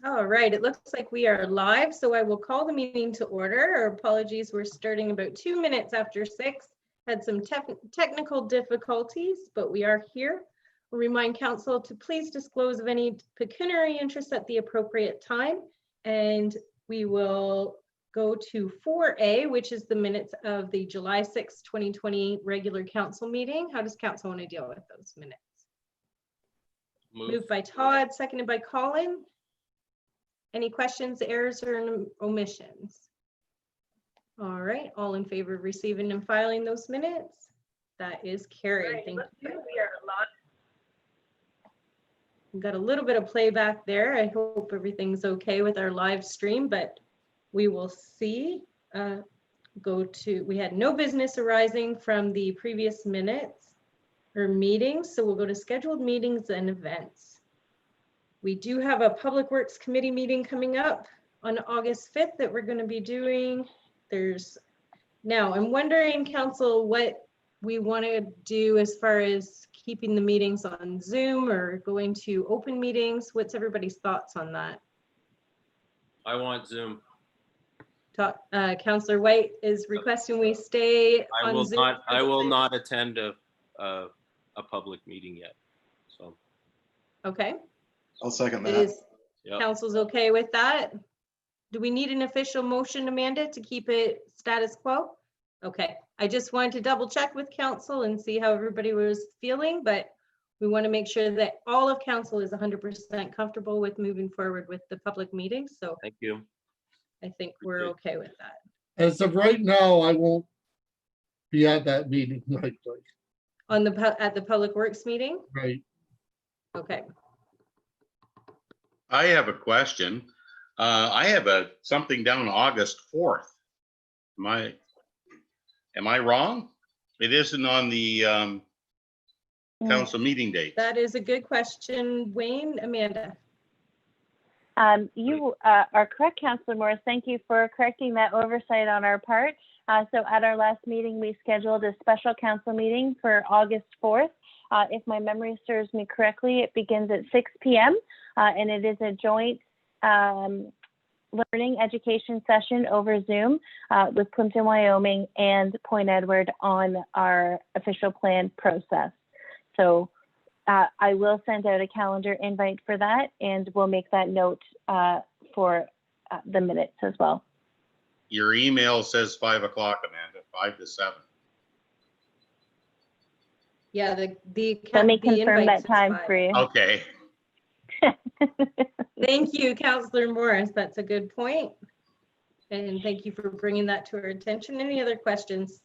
All right, it looks like we are live, so I will call the meeting to order. Our apologies, we're starting about 2 minutes after 6. Had some technical difficulties, but we are here. We'll remind council to please disclose of any pecuniary interest at the appropriate time. And we will go to 4A, which is the minutes of the July 6, 2020 regular council meeting. How does council want to deal with those minutes? Moved by Todd, seconded by Colin. Any questions, errors, or omissions? All right, all in favor of receiving and filing those minutes? That is carried. Thank you. We've got a little bit of playback there. I hope everything's okay with our live stream, but we will see. We had no business arising from the previous minutes or meetings, so we'll go to scheduled meetings and events. We do have a Public Works Committee meeting coming up on August 5th that we're going to be doing. Now I'm wondering, council, what we want to do as far as keeping the meetings on Zoom or going to open meetings. What's everybody's thoughts on that? I want Zoom. Councillor White is requesting we stay on Zoom. I will not attend a public meeting yet. So. Okay. I'll second that. Yep. Council's okay with that? Do we need an official motion, Amanda, to keep it status quo? Okay, I just wanted to double check with council and see how everybody was feeling, but we want to make sure that all of council is 100% comfortable with moving forward with the public meetings. So thank you. I think we're okay with that. As of right now, I won't be at that meeting likely. At the Public Works meeting? Right. Okay. I have a question. I have something down August 4th. Am I wrong? It isn't on the council meeting date. That is a good question. Wayne, Amanda. You are correct, Councillor Morris. Thank you for correcting that oversight on our part. So at our last meeting, we scheduled a special council meeting for August 4th. If my memory serves me correctly, it begins at 6 p.m. And it is a joint learning education session over Zoom with Plimpton, Wyoming and Point Edward on our official plan process. So I will send out a calendar invite for that, and we'll make that note for the minutes as well. Your email says 5 o'clock, Amanda, 5 to 7. Yeah, let me confirm that time for you. Okay. Thank you, Councillor Morris. That's a good point. And thank you for bringing that to our attention. Any other questions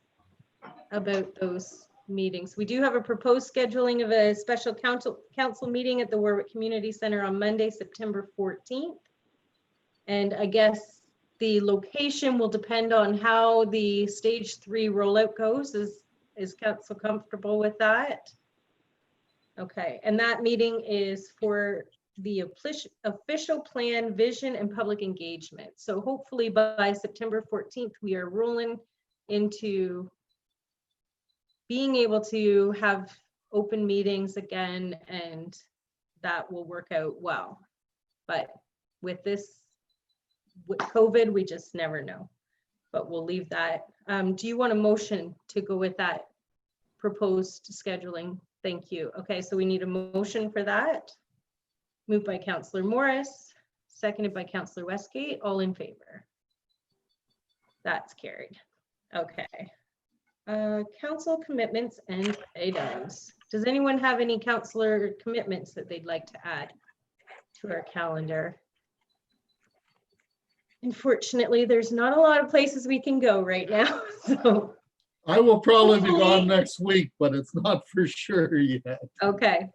about those meetings? We do have a proposed scheduling of a special council meeting at the Warwick Community Center on Monday, September 14th. And I guess the location will depend on how the stage 3 rollout goes. Is council comfortable with that? Okay, and that meeting is for the official plan, vision, and public engagement. So hopefully by September 14th, we are rolling into being able to have open meetings again, and that will work out well. But with COVID, we just never know. But we'll leave that. Do you want a motion to go with that proposed scheduling? Thank you. Okay, so we need a motion for that. Moved by Councillor Morris, seconded by Councillor Westgate. All in favor? That's carried. Okay. Council commitments and items. Does anyone have any councillor commitments that they'd like to add to our calendar? Unfortunately, there's not a lot of places we can go right now. So I will probably be gone next week, but it's not for sure yet. Okay.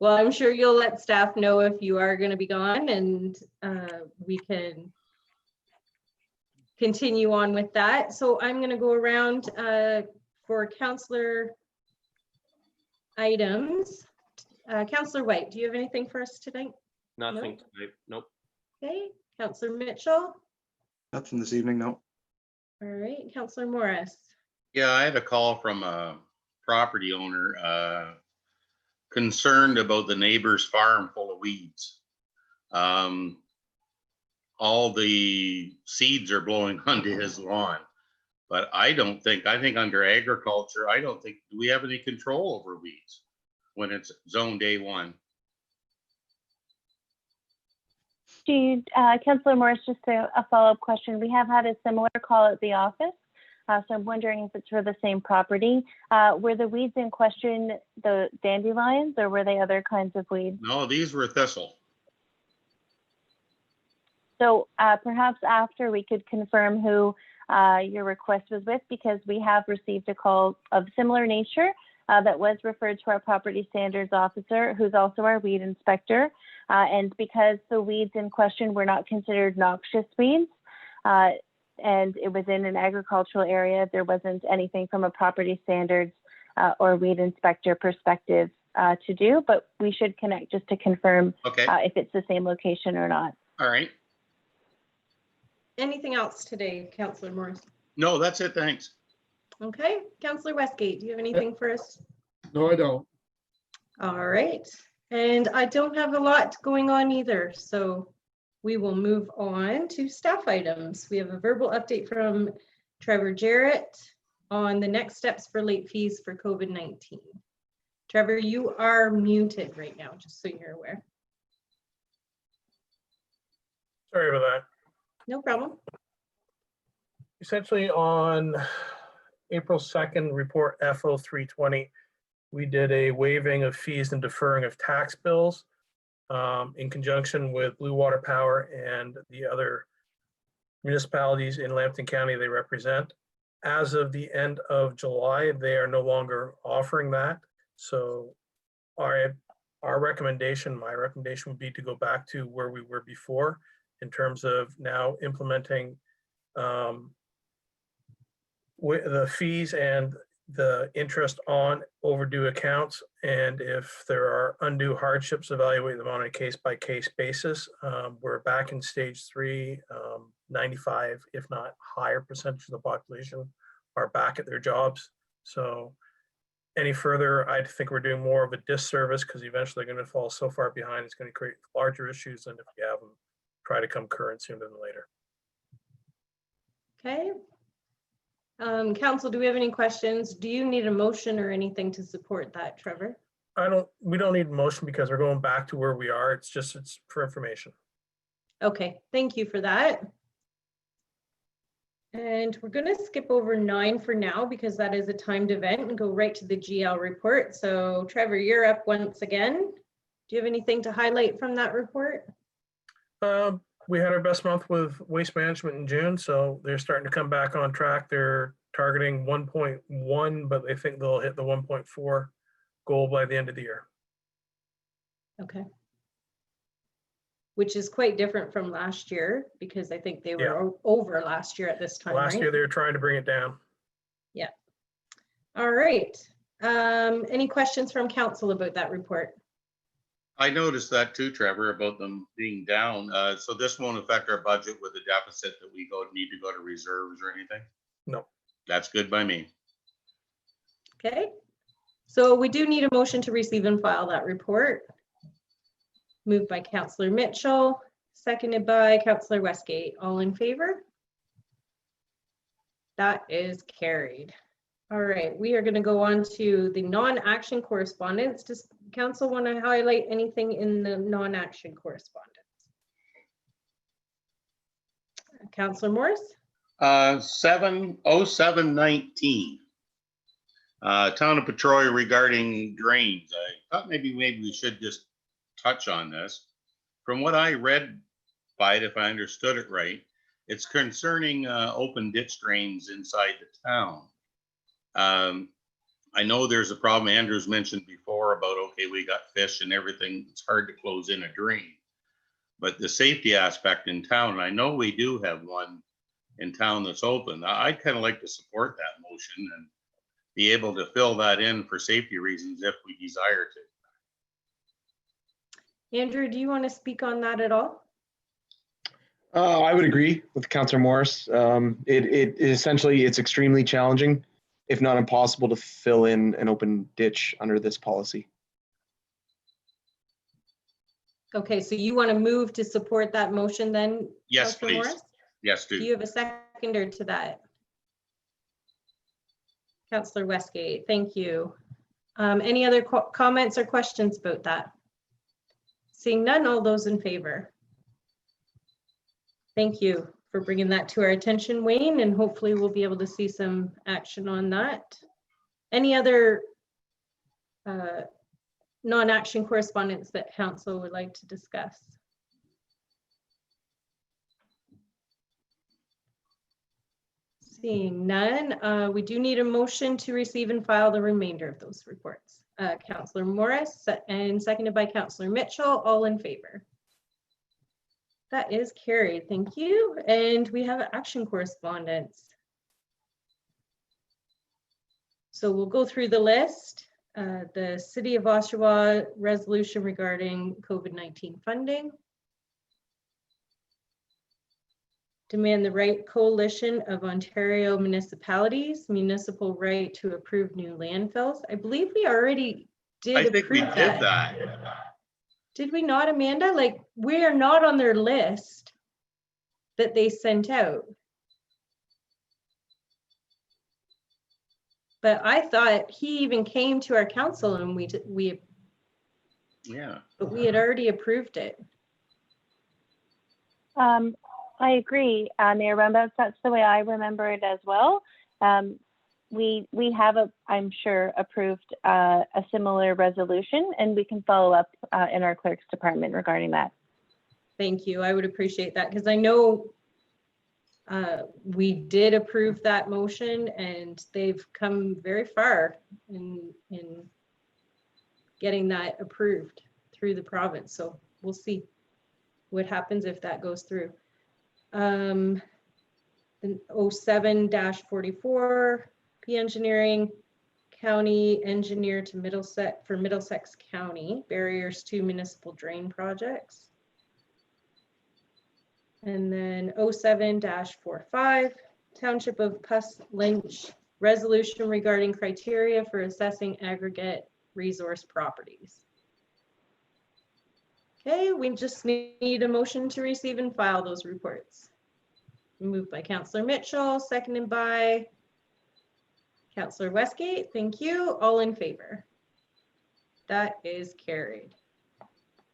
Well, I'm sure you'll let staff know if you are going to be gone, and we can continue on with that. So I'm going to go around for councillor items. Councillor White, do you have anything for us tonight? Nothing tonight. Nope. Okay. Councillor Mitchell. Nothing this evening, no. All right. Councillor Morris. Yeah, I had a call from a property owner concerned about the neighbor's farm full of weeds. all the seeds are blowing onto his lawn. But I think under agriculture, do we have any control over weeds when it's zone day 1? Councillor Morris, just a follow-up question. We have had a similar call at the office, so I'm wondering if it's for the same property. Were the weeds in question the dandelions, or were they other kinds of weeds? No, these were thistle. So perhaps after we could confirm who your request was with, because we have received a call of similar nature that was referred to our property standards officer, who's also our weed inspector. And because the weeds in question were not considered noxious weeds, and it was in an agricultural area, there wasn't anything from a property standards or weed inspector perspective to do, but we should connect just to confirm Okay. if it's the same location or not. All right. Anything else today, Councillor Morris? No, that's it. Thanks. Okay, Councillor Westgate, do you have anything for us? No, I don't. All right, and I don't have a lot going on either, so we will move on to staff items. We have a verbal update from Trevor Jarrett on the next steps for late fees for COVID-19. Trevor, you are muted right now, just so you're aware. Sorry about that. No problem. Essentially on April 2nd, report FO 320, we did a waiving of fees and deferring of tax bills in conjunction with Blue Water Power and the other municipalities in Lambton County they represent. As of the end of July, they are no longer offering that. So my recommendation would be to go back to where we were before in terms of now implementing the fees and the interest on overdue accounts. And if there are undue hardships, evaluate them on a case-by-case basis. We're back in stage 3, 95, if not higher percentage of the population are back at their jobs. So any further, I think we're doing more of a disservice, because eventually they're going to fall so far behind, it's going to create larger issues than if you have them try to come current sooner than later. Okay. Council, do we have any questions? Do you need a motion or anything to support that, Trevor? We don't need a motion because we're going back to where we are. It's for information. Okay, thank you for that. And we're going to skip over 9 for now because that is a timed event, and go right to the GL report. So Trevor, you're up once again. Do you have anything to highlight from that report? We had our best month with waste management in June, so they're starting to come back on track. They're targeting 1.1, but they think they'll hit the 1.4 goal by the end of the year. Okay. Which is quite different from last year, because I think they were over last year at this time. Last right? year they were trying to bring it down. Yeah. All right. Any questions from council about that report? I noticed that too, Trevor, about them being down. So this won't affect our budget with the deficit that we need to go to reserves or anything? No. That's good by me. Okay. So we do need a motion to receive and file that report. Moved by Councillor Mitchell, seconded by Councillor Westgate. All in favor? That is carried. All right, we are going to go on to the non-action correspondence. Does council want to highlight anything in the non-action correspondence? Councillor Morris? 70719. Town of Petroy regarding drains. I thought maybe we should just touch on this. From what I read by it, if I understood it right, it's concerning open ditch drains inside the town. I know there's a problem Andrew's mentioned before about, okay, we got fish and everything. It's hard to close in a drain. But the safety aspect in town, and I know we do have one in town that's open. I'd kind of like to support that motion and be able to fill that in for safety reasons if we desire to. Andrew, do you want to speak on that at all? I would agree with Councillor Morris. It's extremely challenging, if not impossible, to fill in an open ditch under this policy. Okay, so you want to move to support that motion then? Yes, Councillor please. Morris? Yes, Do do. you have a seconder to that? Councillor Westgate, thank you. Any other comments or questions about that? Seeing none, all those in favor? Thank you for bringing that to our attention, Wayne, and hopefully we'll be able to see some action on that. Any other non-action correspondence that council would like to discuss? Seeing none, we do need a motion to receive and file the remainder of those reports. Councillor Morris and seconded by Councillor Mitchell, all in favor. That is carried, thank you. And we have action correspondence. So we'll go through the list. The City of Oshawa resolution regarding COVID-19 funding. Demand the right coalition of Ontario municipalities, municipal right to approve new landfills. I believe we already did I think we approve did that. Did we not, Amanda? Like, we are not on their list that they sent out. But I thought he even came to our council and Yeah. but we had already approved it. I agree, Mayor Rumbaugh. That's the way I remember it as well. We have, I'm sure, approved a similar resolution, and we can follow up in our clerk's department regarding that. Thank you. I would appreciate that because I know we did approve that motion and they've come very far in getting that approved through the province. So we'll see what happens if that goes through. 07-44 P Engineering County Engineer to Middlesex County, barriers to municipal drain projects. And then 07-45 Township of Puss Lynch resolution regarding criteria for assessing aggregate resource properties. Okay, we just need a motion to receive and file those reports. Moved by Councillor Mitchell, seconded by Councillor Westgate. Thank you. All in favor? That is carried.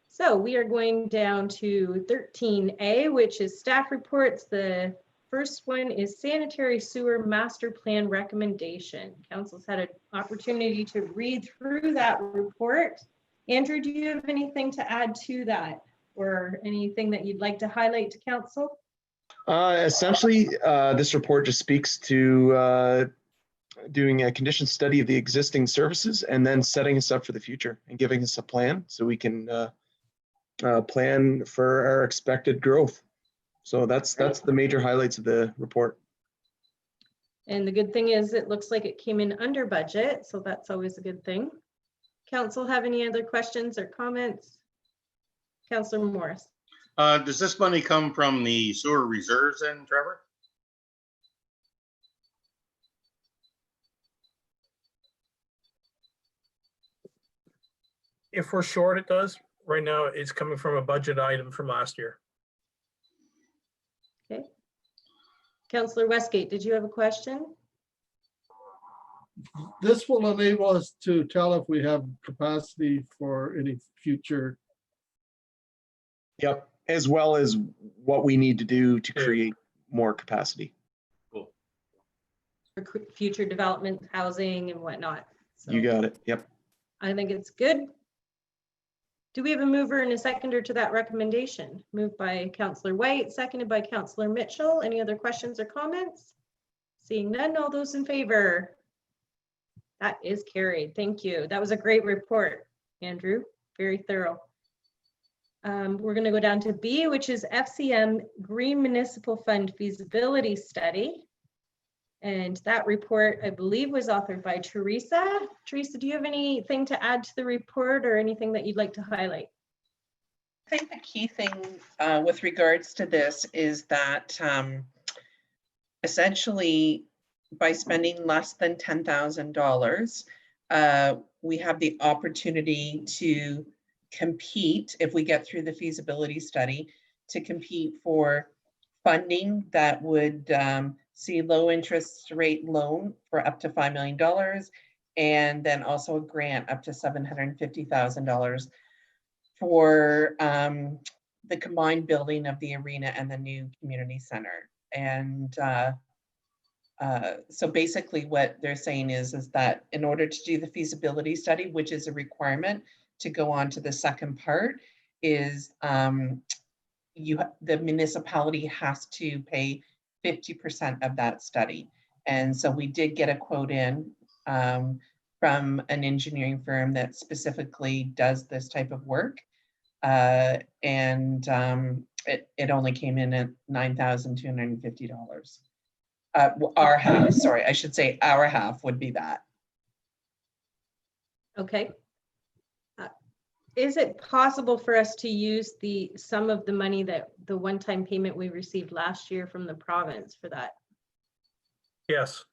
So we are going down to 13A, which is staff reports. The first one is sanitary sewer master plan recommendation. Council's had an opportunity to read through that report. Andrew, do you have anything to add to that or anything that you'd like to highlight to council? Essentially, this report just speaks to doing a condition study of the existing services and then setting us up for the future and giving us a plan so we can plan for our expected growth. So that's the major highlights of the report. And the good thing is it looks like it came in under budget, so that's always a good thing. Council have any other questions or comments? Councillor Morris. Does this money come from the sewer reserves then, Trevor? If we're short, it does. Right now, it's coming from a budget item from last year. Okay. Councillor Westgate, did you have a question? This will enable us to tell if we have capacity for any future. Yep, as well as what we need to do to create more capacity. Cool. For future development, housing and whatnot. So You got it. Yep. I think it's good. Do we have a mover and a seconder to that recommendation? Moved by Councillor White, seconded by Councillor Mitchell. Any other questions or comments? Seeing none, all those in favor? That is carried. Thank you. That was a great report, Andrew. Very thorough. We're going to go down to B, which is FCM Green Municipal Fund Feasibility Study. And that report, I believe, was authored by Teresa. Teresa, do you have anything to add to the report or anything that you'd like to highlight? I think the key thing with regards to this is that essentially by spending less than $10,000, we have the opportunity to compete, if we get through the feasibility study, to compete for funding that would see low interest rate loan for up to $5 million, and then also a grant up to $750,000 for the combined building of the arena and the new community center. And so basically what they're saying is that in order to do the feasibility study, which is a requirement to go on to the second part, is the municipality has to pay 50% of that study. And so we did get a quote in from an engineering firm that specifically does this type of work. And it only came in at $9,250. Our half, sorry, I should say our half would be that. Okay. Is it possible for us to use some of the money that the one-time payment we received last year from the province for that? Yes,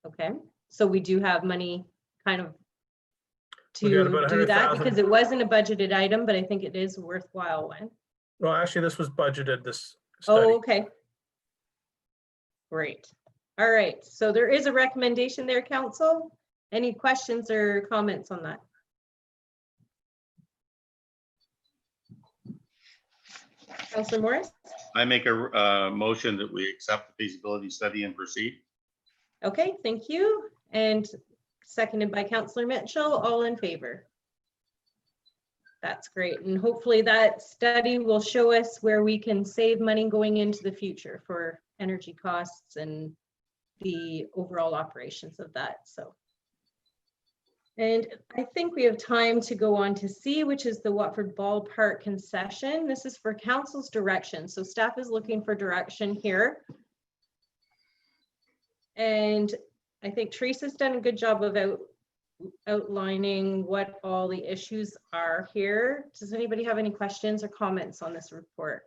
Okay, so we do have money kind of We got to about do that 100,000. because it wasn't a budgeted item, but I think it is a worthwhile one. well, actually, this was budgeted, this study. Oh, okay. Great. All right, so there is a recommendation there, council. Any questions or comments on that? Councillor Morris? I make a motion that we accept the feasibility study and proceed. Okay, thank you. And seconded by Councillor Mitchell, all in favor? That's great. And hopefully that study will show us where we can save money going into the future for energy costs and the overall operations of that. So, and I think we have time to go on to C, which is the Watford Ballpark concession. This is for council's direction. So staff is looking for direction here. And I think Teresa's done a good job of outlining what all the issues are here. Does anybody have any questions or comments on this report?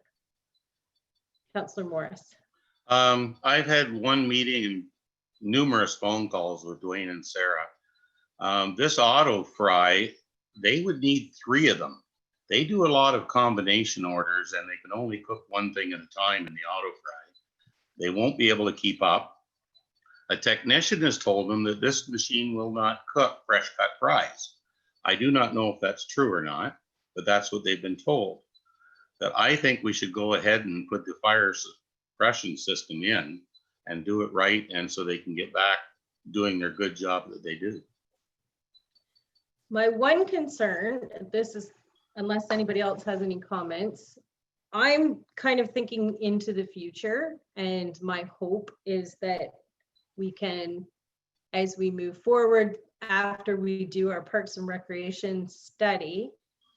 Councillor Morris. I've had one meeting and numerous phone calls with Dwayne and Sarah. This auto fry, they would need 3 of them. They do a lot of combination orders and they can only cook one thing at a time in the auto fry. They won't be able to keep up. A technician has told them that this machine will not cook fresh cut fries. I do not know if that's true or not, but that's what they've been told. That I think we should go ahead and put the fire suppression system in and do it right, and so they can get back doing their good job that they do. My one concern, this is, unless anybody else has any comments, I'm kind of thinking into the future, and my hope is that we can, as we move forward, after we do our Parks and Recreation study,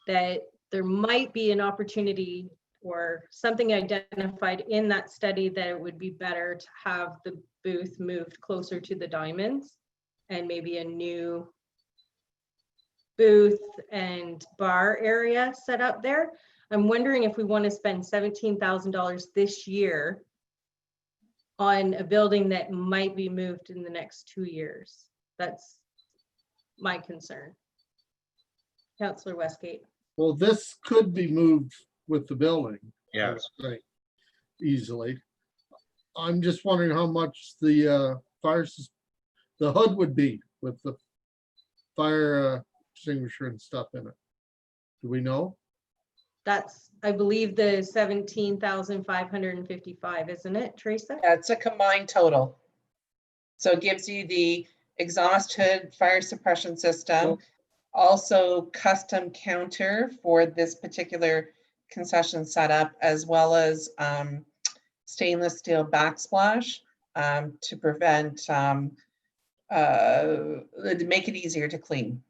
that there might be an opportunity or something identified in that study that it would be better to have the booth moved closer to the diamonds and maybe a new booth and bar area set up there. I'm wondering if we want to spend $17,000 this year on a building that might be moved in the next 2 years. That's my concern. Councillor Westgate. Well, this could be moved with the building. Yes. Right, easily. I'm just wondering how much the the hood would be with the fire extinguisher and stuff in it. Do we know? That's, I believe, the 17,555, isn't it, Teresa? That's a combined total. So it gives you the exhaust hood, fire suppression system, Oh. also custom counter for this particular concession setup, as well as stainless steel backsplash to prevent, to make it easier to clean.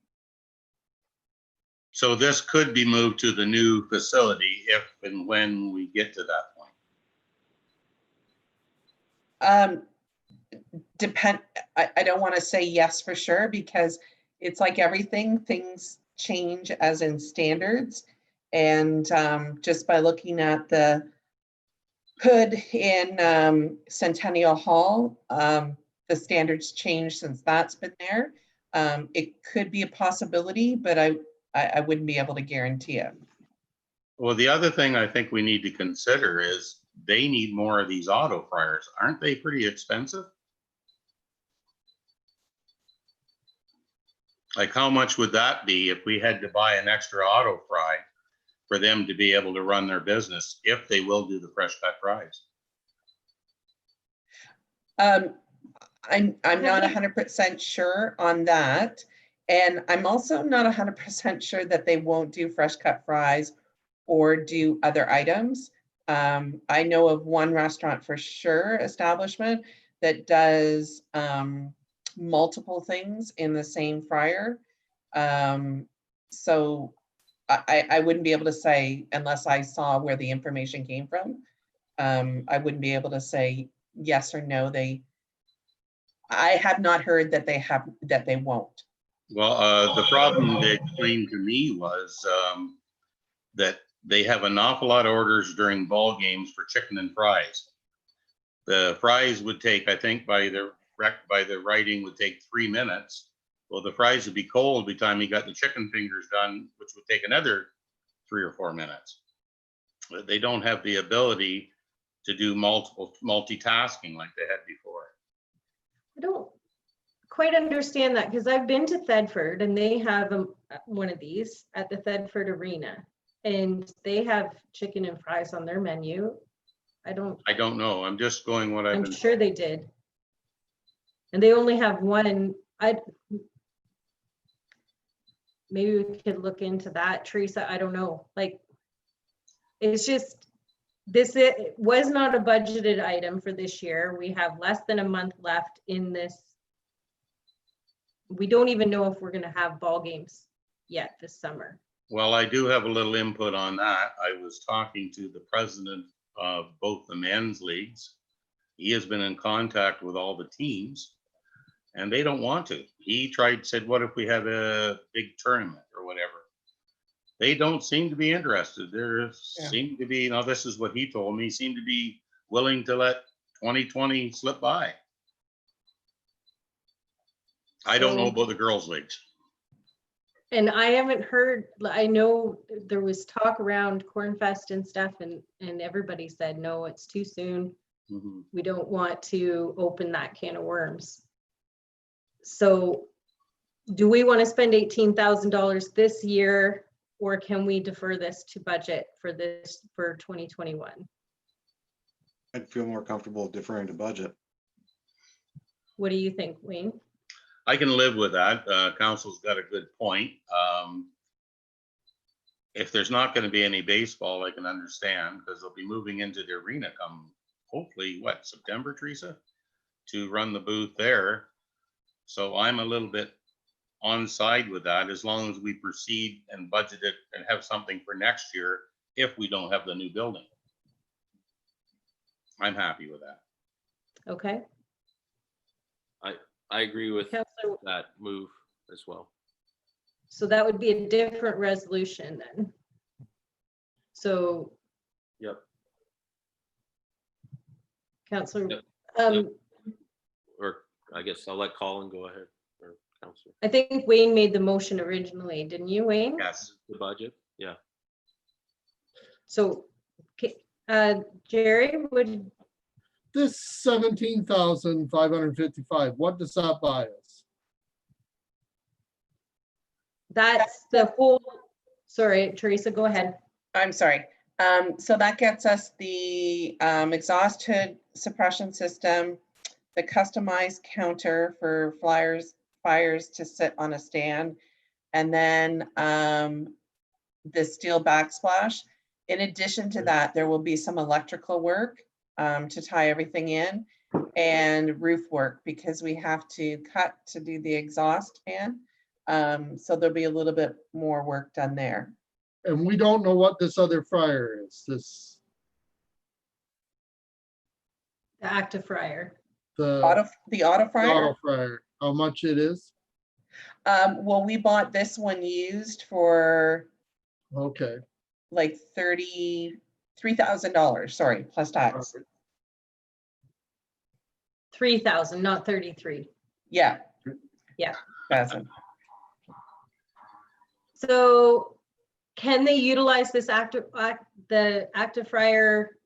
So this could be moved to the new facility if and when we get to that point. I don't want to say yes for sure, because it's like everything, things change as in standards. And just by looking at the hood in Centennial Hall, the standards changed since that's been there. It could be a possibility, but I wouldn't be able to guarantee it. Well, the other thing I think we need to consider is they need more of these auto fryers. Aren't they pretty expensive? Like how much would that be if we had to buy an extra auto fry for them to be able to run their business, if they will do the fresh cut fries? I'm not 100% sure on that. And I'm also not 100% sure that they won't do fresh cut fries or do other items. I know of one restaurant for sure, establishment, that does multiple things in the same fryer. So I wouldn't be able to say, unless I saw where the information came from, I wouldn't be able to say yes or no. I have not heard that they won't. Well, the problem they explained to me was that they have an awful lot of orders during ball games for chicken and fries. The fries would take, I think, by the writing, would take 3 minutes. Well, the fries would be cold by the time you got the chicken fingers done, which would take another 3 or 4 minutes. But they don't have the ability to do multitasking like they had before. I don't quite understand that, because I've been to Thedford and they have one of these at the Thedford Arena, and they have chicken and fries on their menu. I don't know. I'm just going what I've I'm been. sure they did. And they only have one. Maybe we could look into that, Teresa. I don't know. Like, it's just, it was not a budgeted item for this year. We have less than a month left in this. We don't even know if we're going to have ball games yet this summer. Well, I do have a little input on that. I was talking to the president of both the men's leagues. He has been in contact with all the teams, and they don't want to. He said, what if we have a big tournament or whatever? They don't seem to be interested. Seem to be, this is what he told me, seem to be willing to let 2020 slip by. I don't know about the girls' leagues. And I haven't heard, I know there was talk around Cornfest and stuff, and everybody said, no, it's too soon. Mm-hmm. We don't want to open that can of worms. So do we want to spend $18,000 this year, or can we defer this to budget for 2021? I'd feel more comfortable deferring to budget. What do you think, Wayne? I can live with that. Council's got a good point. If there's not going to be any baseball, I can understand, because they'll be moving into the arena come, hopefully, September, Teresa, to run the booth there. So I'm a little bit on side with that, as long as we proceed and budget it and have something for next year if we don't have the new building. I'm happy with that. Okay. I agree with Councilor, that move as well. so that would be a different resolution then. So. Yep. Councilor, Yep. Or I guess I'll let Colin go ahead, or Councilor. I think Wayne made the motion originally, didn't you, Wayne? Yes. The budget, yeah. So, Jerry, would This 17,555, what does that buy us? that's the whole, sorry, Teresa, go ahead. I'm sorry. So that gets us the exhaust hood suppression system, the customized counter for fires to sit on a stand, and then the steel backsplash. In addition to that, there will be some electrical work to tie everything in, and roof work, because we have to cut to do the exhaust fan. So there'll be a little bit more work done there. And we don't know what this other fryer is, The active fryer. the auto fryer. auto fryer, how much it is? Well, we bought this one used for Okay. like $33,000, sorry, plus tax. 3,000, not 33. Yeah. Yeah. 1,000. So can they utilize this the active fryer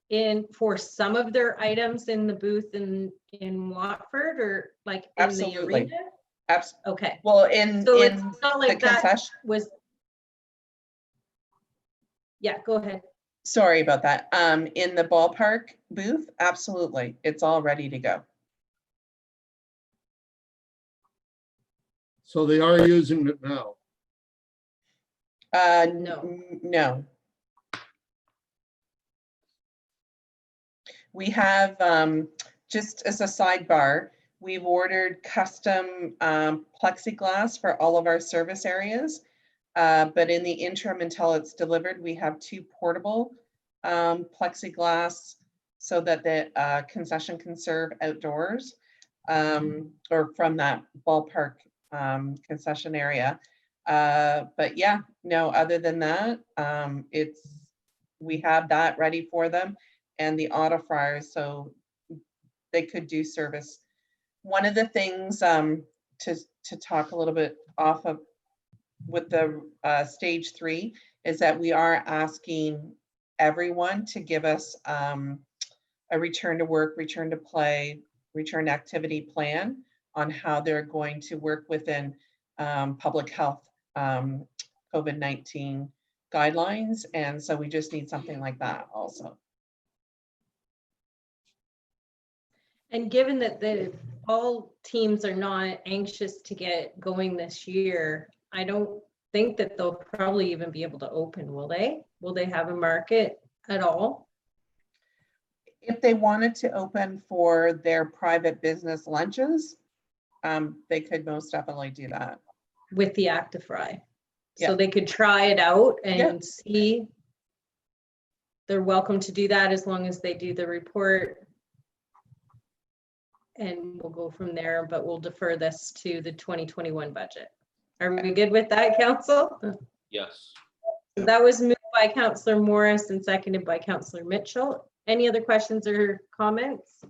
for some of their items in the booth in Watford, or like in the Absolutely. arena? Absolutely. Okay, Well, in so it's not the like that concession, was. Yeah, go ahead. sorry about that. In the ballpark booth, absolutely. It's all ready to go. So they are using it now. No. No. We have, just as a sidebar, we've ordered custom plexiglass for all of our service areas. But in the interim, until it's delivered, we have 2 portable plexiglass so that the concession can serve outdoors, or from that ballpark concession area. But yeah, no, other than that, we have that ready for them, and the auto fryers, so they could do service. One of the things to talk a little bit off of with the stage 3 is that we are asking everyone to give us a return to work, return to play, return activity plan on how they're going to work within public health COVID-19 guidelines. And so we just need something like that also. And given that all teams are not anxious to get going this year, I don't think that they'll probably even be able to open, will they? Will they have a market at all? If they wanted to open for their private business lunches, they could most definitely do that. With the active fry. Yeah. So they could try it out and Yeah. see. They're welcome to do that as long as they do the report. And we'll go from there, but we'll defer this to the 2021 budget. Are we good with that, council? Yes. So that was moved by Councillor Morris and seconded by Councillor Mitchell. Any other questions or comments?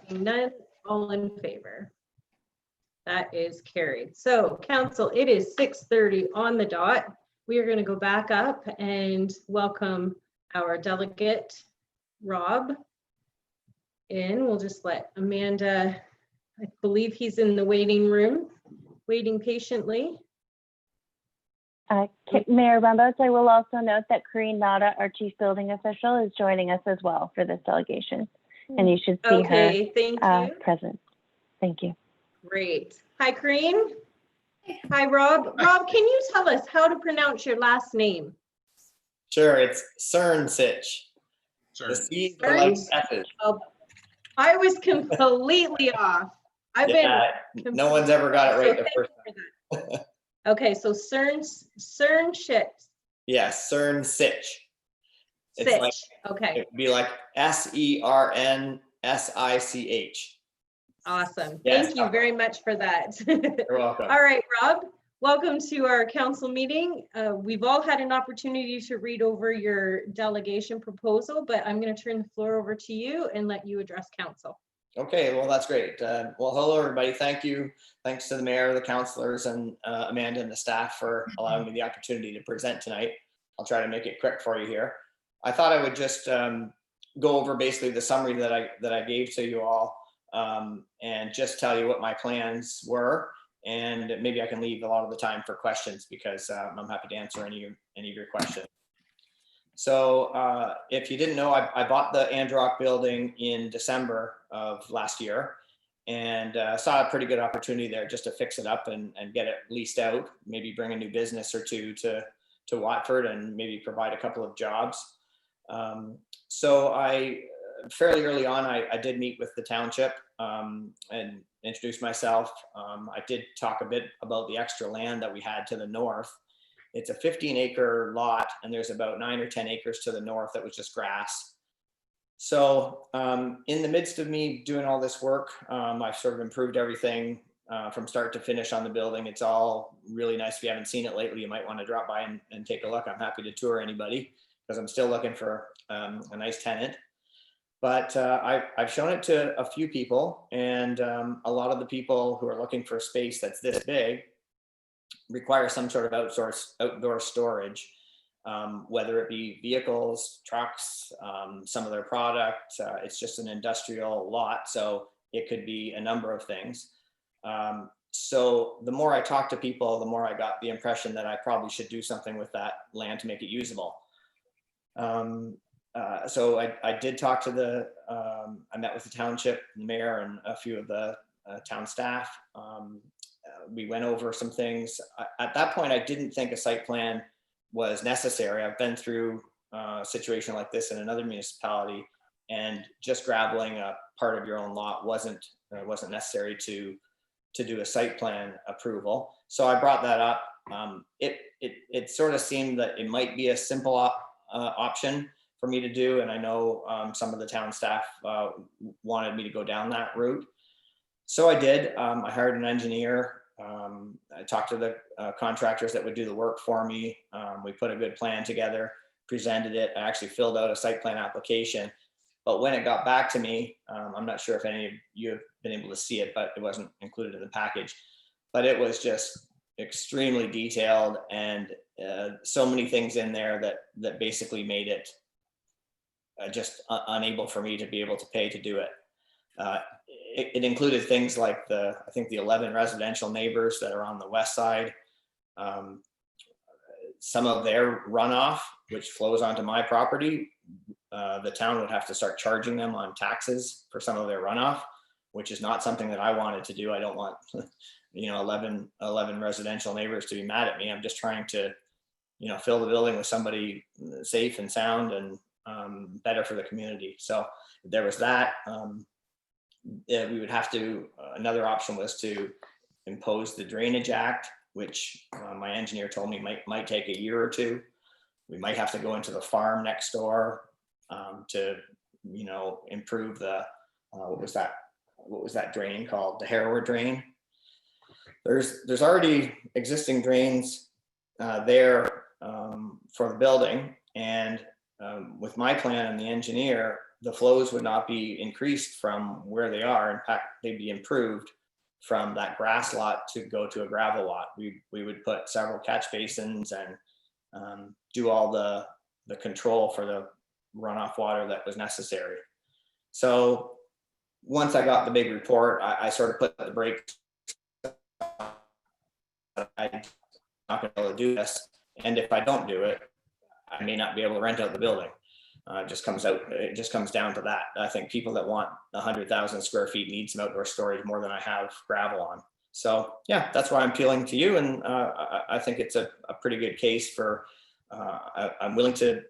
Seeing none, all in favor? That is carried. So council, it is 6:30 on the dot. We are going to go back up and welcome our delegate, Rob, in. We'll just let Amanda, I believe he's in the waiting room, waiting patiently. Mayor Rumbos, I will also note that Karine Nada, our chief building official, is joining us as well for this delegation. And you should see Okay, thank her you. present. Thank you. Great. Hi, Karine. Hi, Rob. Rob, can you tell us how to pronounce your last name? Sure, it's Cernsich. The C's are like S's. Oh, I was completely off. Yeah, no one's ever got it right the first time. Okay, so Cernsich. Yes, Cernsich. It's like, okay. it'd be like SERNSICH. Awesome. Yes. Thank you very much for that. You're welcome. All right, Rob, welcome to our council meeting. We've all had an opportunity to read over your delegation proposal, but I'm going to turn the floor over to you and let you address council. Okay, well, that's great. Well, hello, everybody. Thank you. Thanks to the mayor, the councilors, and Amanda and the staff for allowing me the opportunity to present tonight. I'll try to make it quick for you here. I thought I would just go over basically the summary that I gave to you all, and just tell you what my plans were, and maybe I can leave a lot of the time for questions because I'm happy to answer any of your questions. So if you didn't know, I bought the Androck building in December of last year, and saw a pretty good opportunity there just to fix it up and get it leased out, maybe bring a new business or two to Watford and maybe provide a couple of jobs. So I fairly early on, I did meet with the township and introduce myself. I did talk a bit about the extra land that we had to the north. It's a 15-acre lot, and there's about 9 or 10 acres to the north that was just grass. So in the midst of me doing all this work, I've sort of improved everything from start to finish on the building. It's all really nice. If you haven't seen it lately, you might want to drop by and take a look. I'm happy to tour anybody because I'm still looking for a nice tenant. But I've shown it to a few people, and a lot of the people who are looking for a space that's this big require some sort of outdoor storage, whether it be vehicles, trucks, some of their product. It's just an industrial lot, so it could be a number of things. So the more I talked to people, the more I got the impression that I probably should do something with that land to make it usable. So I did talk to I met with the township, the mayor, and a few of the town staff. We went over some things. At that point, I didn't think a site plan was necessary. I've been through a situation like this in another municipality, and just graveling a part of your own lot wasn't necessary to do a site plan approval. So I brought that up. It sort of seemed that it might be a simple option for me to do, and I know some of the town staff wanted me to go down that route. So I did. I hired an engineer. I talked to the contractors that would do the work for me. We put a good plan together, presented it. I actually filled out a site plan application. But when it got back to me, I'm not sure if any of you have been able to see it, but it wasn't included in the package. But it was just extremely detailed, and so many things in there that basically made it just unable for me to be able to pay to do it. It included things like I think the 11 residential neighbors that are on the west side, some of their runoff, which flows onto my property. The town would have to start charging them on taxes for some of their runoff, which is not something that I wanted to do. I don't want 11 residential neighbors to be mad at me. I'm just trying to fill the building with somebody safe and sound and better for the community. So there was that. We would have to, another option was to impose the Drainage Act, which my engineer told me might take a year or two. We might have to go into the farm next door to improve the what was that drain called, the Harrower drain. There's already existing drains there for the building, and with my plan and the engineer, the flows would not be increased from where they are. In fact, they'd be improved from that grass lot to go to a gravel lot. We would put several catch basins and do all the control for the runoff water that was necessary. So once I got the big report, I sort of put the brakes. I'm not going to be able to do this, and if I don't do it, I may not be able to rent out the building. It just comes down to that. I think people that want 100,000 square feet need some outdoor storage more than I have gravel on. So yeah, that's why I'm appealing to you, and I think it's a pretty good case for. I'm willing to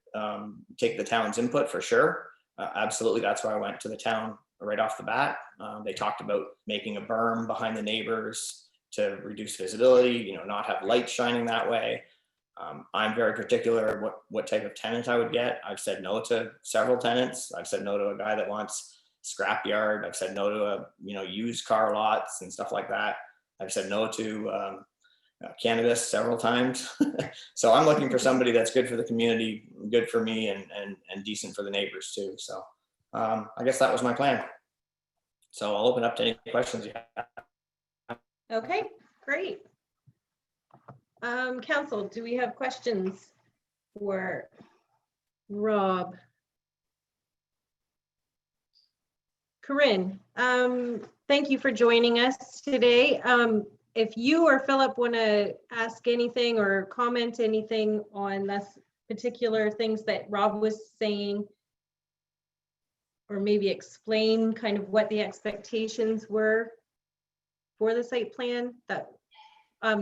take the town's input for sure. Absolutely, that's why I went to the town right off the bat. They talked about making a berm behind the neighbors to reduce visibility, not have lights shining that way. I'm very particular what type of tenant I would get. I've said no to several tenants. I've said no to a guy that wants scrapyard. I've said no to used car lots and stuff like that. I've said no to cannabis several times. So I'm looking for somebody that's good for the community, good for me, and decent for the neighbors too. So I guess that was my plan. So I'll open up to any questions you have. Okay, great. Council, do we have questions for Rob? Corinne, thank you for joining us today. If you or Philip want to ask anything or comment anything on this particular things that Rob was saying, or maybe explain kind of what the expectations were for the site plan, that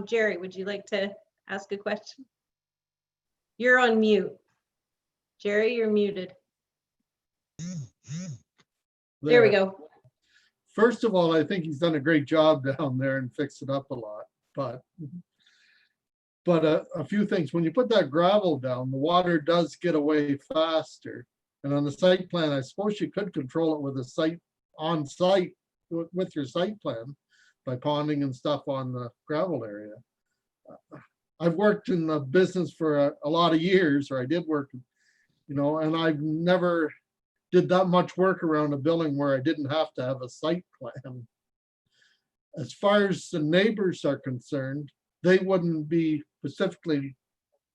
Jerry, would you like to ask a question? You're on mute. Jerry, you're muted. There we go. First of all, I think he's done a great job down there and fixed it up a lot, but a few things. When you put that gravel down, the water does get away faster. And on the site plan, I suppose you could control it with a site on site with your site plan by ponding and stuff on the gravel area. I've worked in the business for a lot of years, or I did work, and I've never did that much work around a building where I didn't have to have a site plan. As far as the neighbors are concerned, they wouldn't be specifically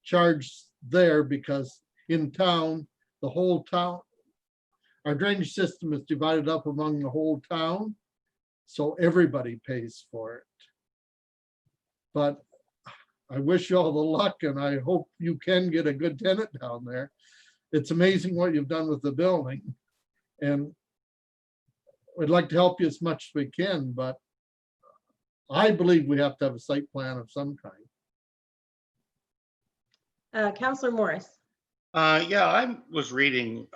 charged there because in town, the whole town, our drainage system is divided up among the whole town, so everybody pays for it. But I wish you all the luck, and I hope you can get a good tenant down there. It's amazing what you've done with the building, and we'd like to help you as much as we can, but I believe we have to have a site plan of some kind. Councillor Morris. Yeah, I was reading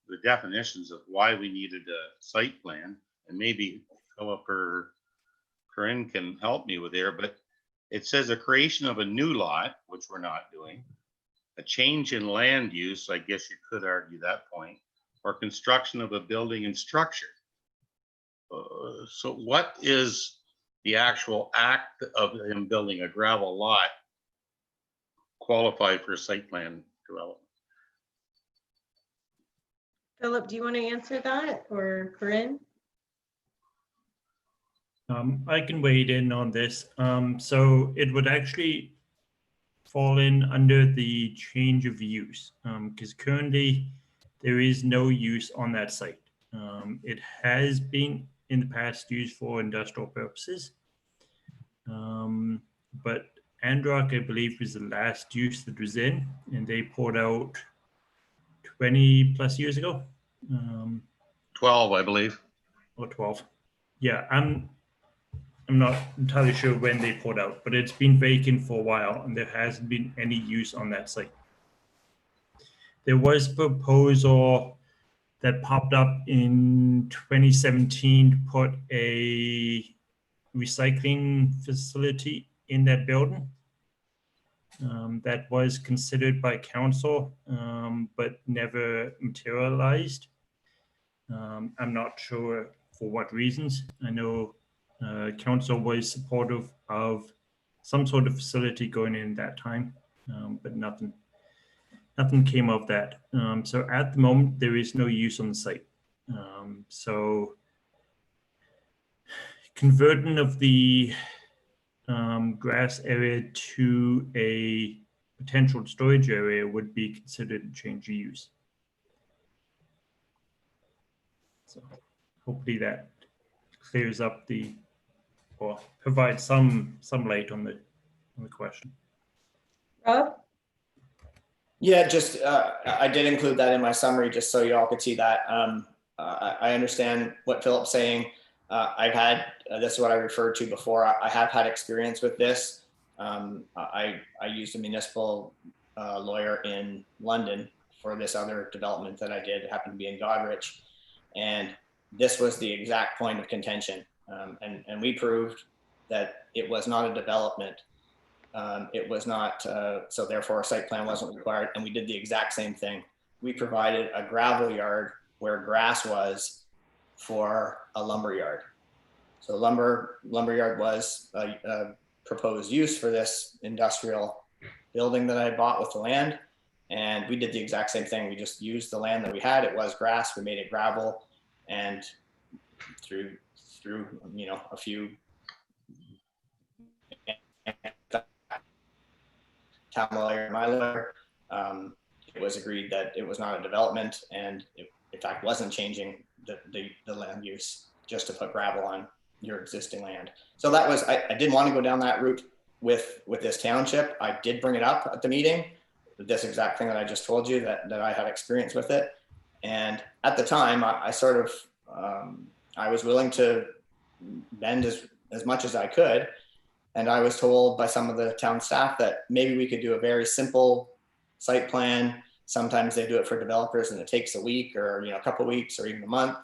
the definitions of why we needed a site plan, and maybe Philip or Corinne can help me with there, but it says a creation of a new lot, which we're not doing, a change in land use, I guess you could argue that point, or construction of a building and structure. So what is the actual act of him building a gravel lot qualify for site plan development? Philip, do you want to answer that, or Corinne? I can wade in on this. So it would actually fall in under the change of use, because currently there is no use on that site. It has been in the past used for industrial purposes, but Androck, I believe, was the last use that was in, and they poured out 20 plus years ago. 12, I believe. Or 12. Yeah, I'm not entirely sure when they poured out, but it's been vacant for a while and there hasn't been any use on that site. There was a proposal that popped up in 2017 to put a recycling facility in that building. That was considered by council, but never materialized. I'm not sure for what reasons. I know council was supportive of some sort of facility going in that time, but nothing came of that. So at the moment, there is no use on the site. So converting of the grass area to a potential storage area would be considered a change of use. So hopefully that clears up or provides some light on the question. Rob? Yeah, just I did include that in my summary just so you all could see that. I understand what Philip's saying. I've had, this is what I referred to before. I have had experience with this. I used a municipal lawyer in London for this other development that I did. It happened to be in Godrich. And this was the exact point of contention. And we proved that it was not a development. It was not, so therefore a site plan wasn't required. And we did the exact same thing. We provided a gravel yard where grass was for a lumber yard. So lumber yard was a proposed use for this industrial building that I bought with the land. And we did the exact same thing. We just used the land that we had. It was grass. We made it gravel, and through a few town lawyer and my lawyer, it was agreed that it was not a development, and it, in fact, wasn't changing the land use just to put gravel on your existing land. So that was, I didn't want to go down that route with this township. I did bring it up at the meeting, this exact thing that I just told you, that I had experience with it. And at the time, I sort of, I was willing to bend as much as I could. And I was told by some of the town staff that maybe we could do a very simple site plan. Sometimes they do it for developers and it takes a week or a couple of weeks or even a month.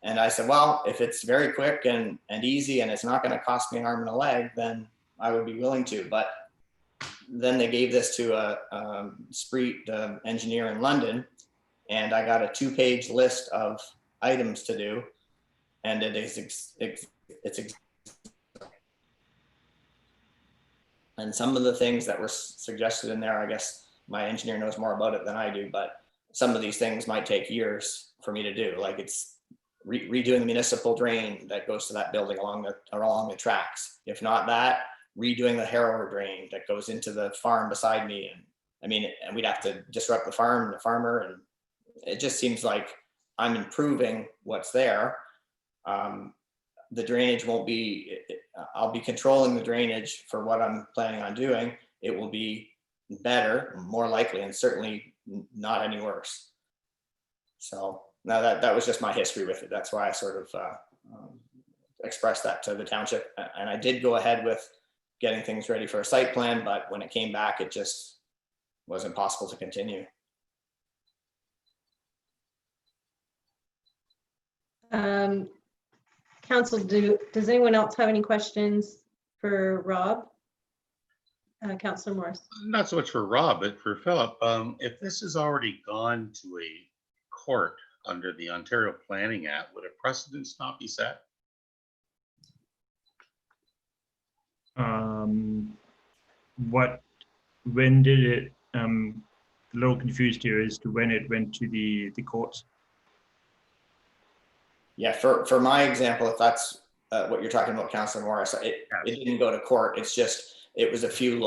And I said, well, if it's very quick and easy and it's not going to cost me an arm and a leg, then I would be willing to. But then they gave this to a Spreet engineer in London, and I got a 2-page list of items to do. And it is and some of the things that were suggested in there, I guess my engineer knows more about it than I do, but some of these things might take years for me to do. Like it's redoing the municipal drain that goes to that building along the tracks. If not that, redoing the harrower drain that goes into the farm beside me. And I mean, and we'd have to disrupt the farm and the farmer. And it just seems like I'm improving what's there. The drainage won't be, I'll be controlling the drainage for what I'm planning on doing. It will be better, more likely, and certainly not any worse. So now that was just my history with it. That's why I sort of expressed that to the township. And I did go ahead with getting things ready for a site plan, but when it came back, it just wasn't possible to continue. Council, does anyone else have any questions for Rob? Councillor Morris. Not so much for Rob, but for Philip. If this has already gone to a court under the Ontario Planning Act, would a precedence not be set? When did it, a little confused here as to when it went to the courts. Yeah, for my example, if that's what you're talking about, Councillor Morris, it didn't go to court. It's just, it was a few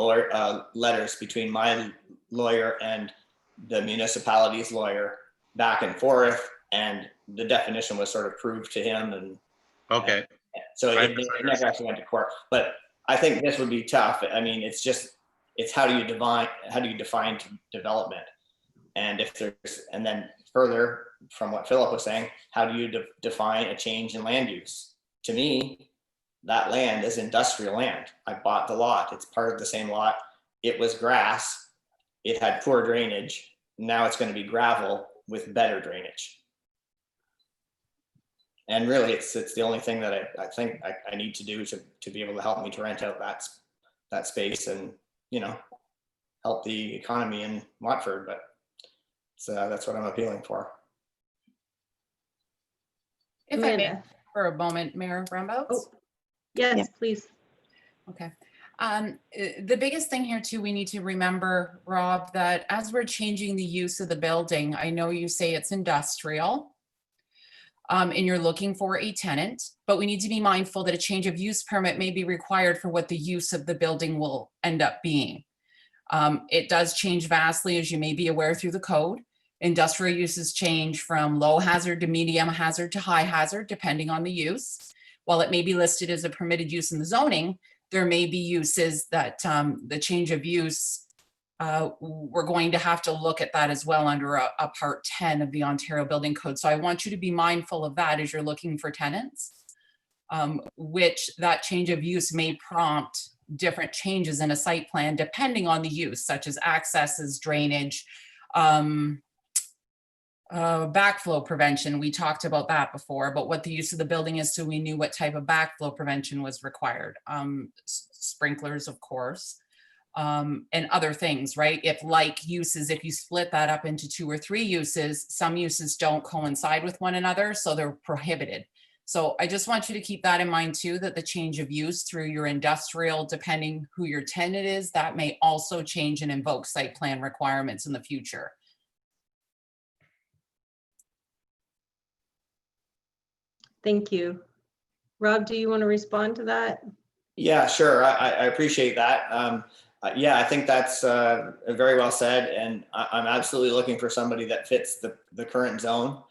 letters between my lawyer and the municipality's lawyer back and forth, and the definition was sort of proved to him. And okay, so it never actually went to court. But I think this would be tough. I mean, it's how do you define development? And if there's, and then further from what Philip was saying, how do you define a change in land use? To me, that land is industrial land. I bought the lot. It's part of the same lot. It was grass. It had poor drainage. Now it's going to be gravel with better drainage. And really, it's the only thing that I think I need to do to be able to help me to rent out that space and, you know, help the economy in Watford. But that's what I'm appealing for. If I may, Amanda. for a moment, Mayor Brumboats. Oh, yes, Yeah. please. Okay. The biggest thing here too, we need to remember, Rob, that as we're changing the use of the building, I know you say it's industrial, and you're looking for a tenant, but we need to be mindful that a change of use permit may be required for what the use of the building will end up being. It does change vastly, as you may be aware, through the code. Industrial uses change from low hazard to medium hazard to high hazard, depending on the use. While it may be listed as a permitted use in the zoning, there may be uses that the change of use, we're going to have to look at that as well under a Part 10 of the Ontario Building Code. So I want you to be mindful of that as you're looking for tenants, which that change of use may prompt different changes in a site plan depending on the use, such as accesses, drainage, backflow prevention. We talked about that before, but what the use of the building is, so we knew what type of backflow prevention was required. Sprinklers, of course, and other things, right? If like uses, if you split that up into 2 or 3 uses, some uses don't coincide with one another, so they're prohibited. So I just want you to keep that in mind too, that the change of use through your industrial, depending who your tenant is, that may also change and invoke site plan requirements in the future. Thank you. Rob, do you want to respond to that? Yeah, sure. I appreciate that. Yeah, I think that's very well said. And I'm absolutely looking for somebody that fits the current zone.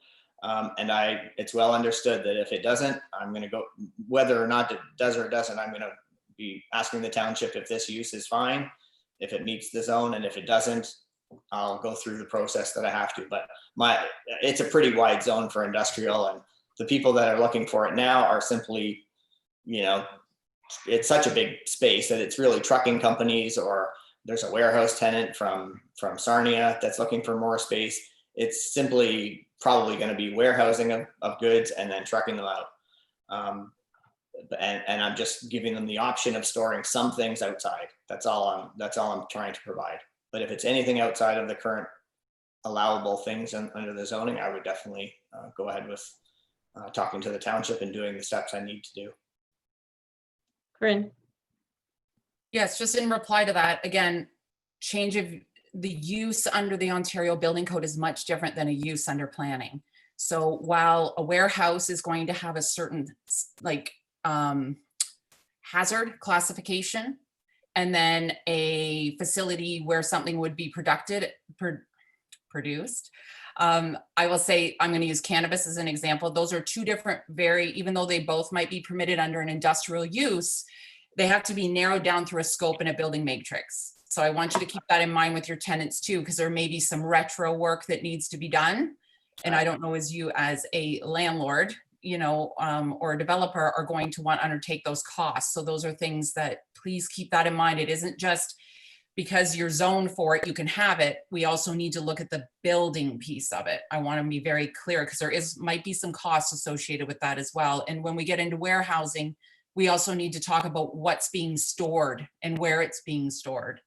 And it's well understood that if it doesn't, I'm going to go, whether or not it does or doesn't, I'm going to be asking the township if this use is fine, if it meets the zone, and if it doesn't, I'll go through the process that I have to. But it's a pretty wide zone for industrial, and the people that are looking for it now are simply, you know, it's such a big space that it's really trucking companies, or there's a warehouse tenant from Sarnia that's looking for more space. It's simply probably going to be warehousing of goods and then trucking them out. And I'm just giving them the option of storing some things outside. That's all I'm trying to provide. But if it's anything outside of the current allowable things under the zoning, I would definitely go ahead with talking to the township and doing the steps I need to do. Corinne? Yes, just in reply to that, again, change of the use under the Ontario Building Code is much different than a use under planning. So while a warehouse is going to have a certain hazard classification, and then a facility where something would be produced. I will say, I'm going to use cannabis as an example. Those are two different, even though they both might be permitted under an industrial use, they have to be narrowed down through a scope and a building matrix. So I want you to keep that in mind with your tenants too, because there may be some retro work that needs to be done. And I don't know, as you as a landlord, or a developer are going to want to undertake those costs. So those are things that, please keep that in mind. It isn't just because you're zoned for it, you can have it. We also need to look at the building piece of it. I want to be very clear because there might be some costs associated with that as well. And when we get into warehousing, we also need to talk about what's being stored and where it's being stored,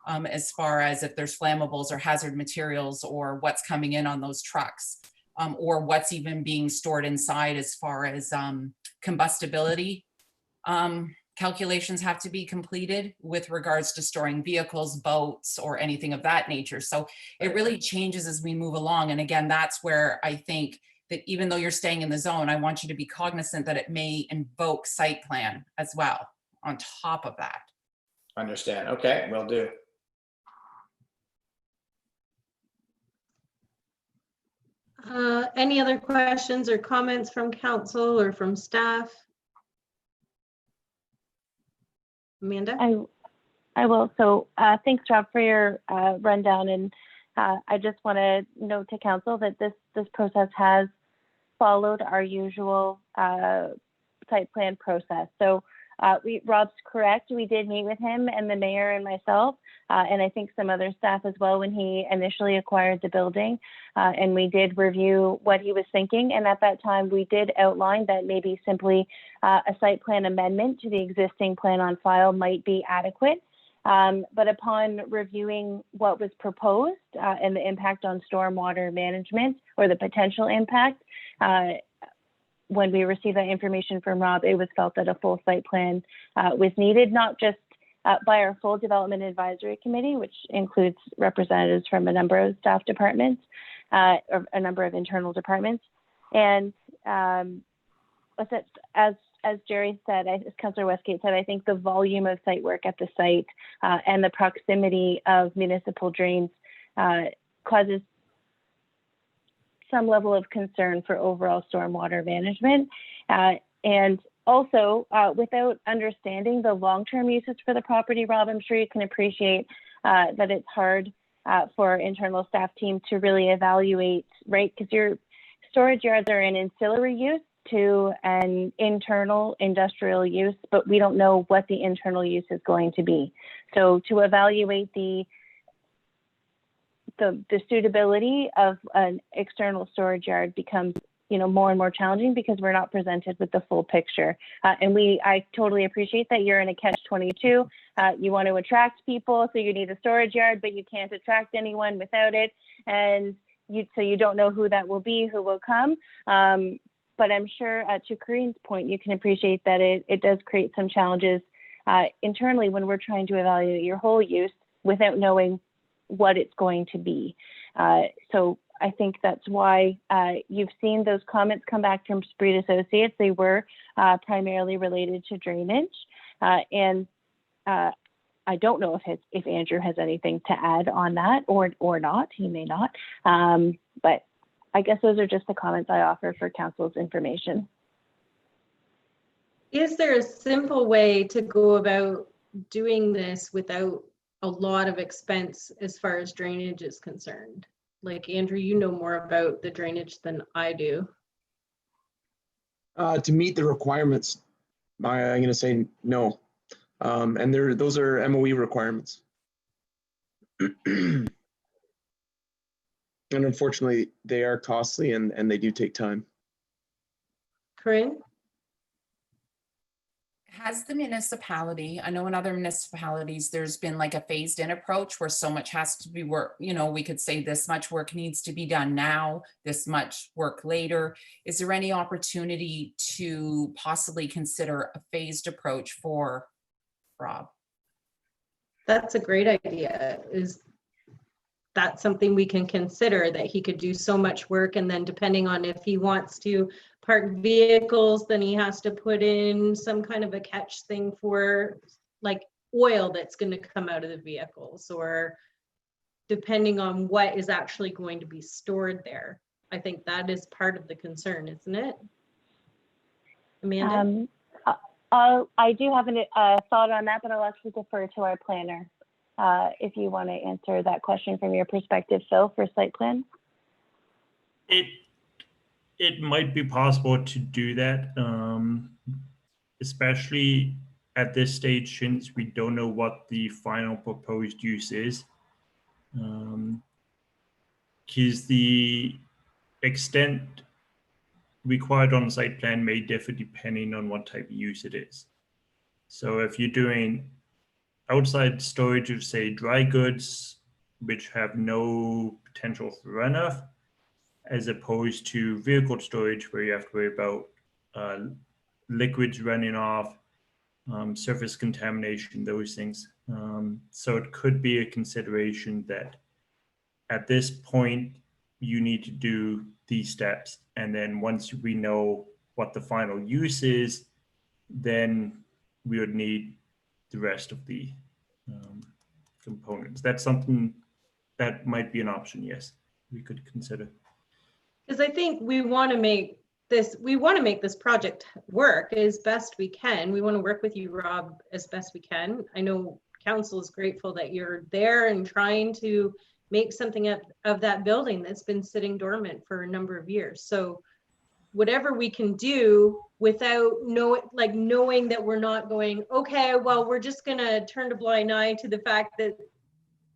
as far as if there's flammables or hazard materials or what's coming in on those trucks, or what's even being stored inside as far as combustibility. Calculations have to be completed with regards to storing vehicles, boats, or anything of that nature. So it really changes as we move along. And again, that's where I think that even though you're staying in the zone, I want you to be cognizant that it may invoke site plan as well on top of that. Understand. Okay, will do. Any other questions or comments from council or from staff? Amanda? I will. So thanks, Rob, for your rundown. And I just want to note to council that this process has followed our usual site plan process. So Rob's correct. We did meet with him and the mayor and myself, and I think some other staff as well when he initially acquired the building. And we did review what he was thinking. And at that time, we did outline that maybe simply a site plan amendment to the existing plan on file might be adequate. But upon reviewing what was proposed and the impact on stormwater management, or the potential impact, when we received that information from Rob, it was felt that a full site plan was needed, not just by our full development advisory committee, which includes representatives from a number of staff departments, or a number of internal departments. And as Jerry said, as Councillor Westgate said, I think the volume of site work at the site and the proximity of municipal drains causes some level of concern for overall stormwater management. And also, without understanding the long-term uses for the property, Rob, I'm sure you can appreciate that it's hard for our internal staff team to really evaluate, right? Because your storage yards are an ancillary use to an internal industrial use, but we don't know what the internal use is going to be. So to evaluate the suitability of an external storage yard becomes, more and more challenging because we're not presented with the full picture. And I totally appreciate that you're in a catch-22. You want to attract people, so you need a storage yard, but you can't attract anyone without it. And so you don't know who that will be, who will come. But I'm sure, to Corinne's point, you can appreciate that it does create some challenges internally when we're trying to evaluate your whole use without knowing what it's going to be. So I think that's why you've seen those comments come back from Spreed Associates. They were primarily related to drainage. And I don't know if Andrew has anything to add on that or not. He may not. But I guess those are just the comments I offer for council's information. Is there a simple way to go about doing this without a lot of expense as far as drainage is concerned? Like, Andrew, you know more about the drainage than I do. To meet the requirements, I'm going to say no. And those are MOE requirements. And unfortunately, they are costly and they do take time. Corinne? Has the municipality, I know in other municipalities, there's been like a phased in approach where so much has to be work, we could say this much work needs to be done now, this much work later. Is there any opportunity to possibly consider a phased approach for Rob? That's a great idea. Is that something we can consider, that he could do so much work, and then depending on if he wants to park vehicles, then he has to put in some kind of a catch thing for, like, oil that's going to come out of the vehicles, or depending on what is actually going to be stored there. I think that is part of the concern, isn't it? Amanda? I do have a thought on that, but I'll actually defer to our planner if you want to answer that question from your perspective, Phil, for site plan. It might be possible to do that, especially at this stage, since we don't know what the final proposed use is. Because the extent required on the site plan may differ depending on what type of use it is. So if you're doing outside storage of, say, dry goods, which have no potential for runoff, as opposed to vehicle storage where you have to worry about liquids running off, surface contamination, those things. So it could be a consideration that at this point, you need to do these steps. And then once we know what the final use is, then we would need the rest of the components. That's something that might be an option, yes, we could consider. Because I think we want to make this project work as best we can. We want to work with you, Rob, as best we can. I know council is grateful that you're there and trying to make something of that building that's been sitting dormant for a number of years. So whatever we can do without knowing that we're not going, okay, well, we're just gonna turn a blind eye to the fact that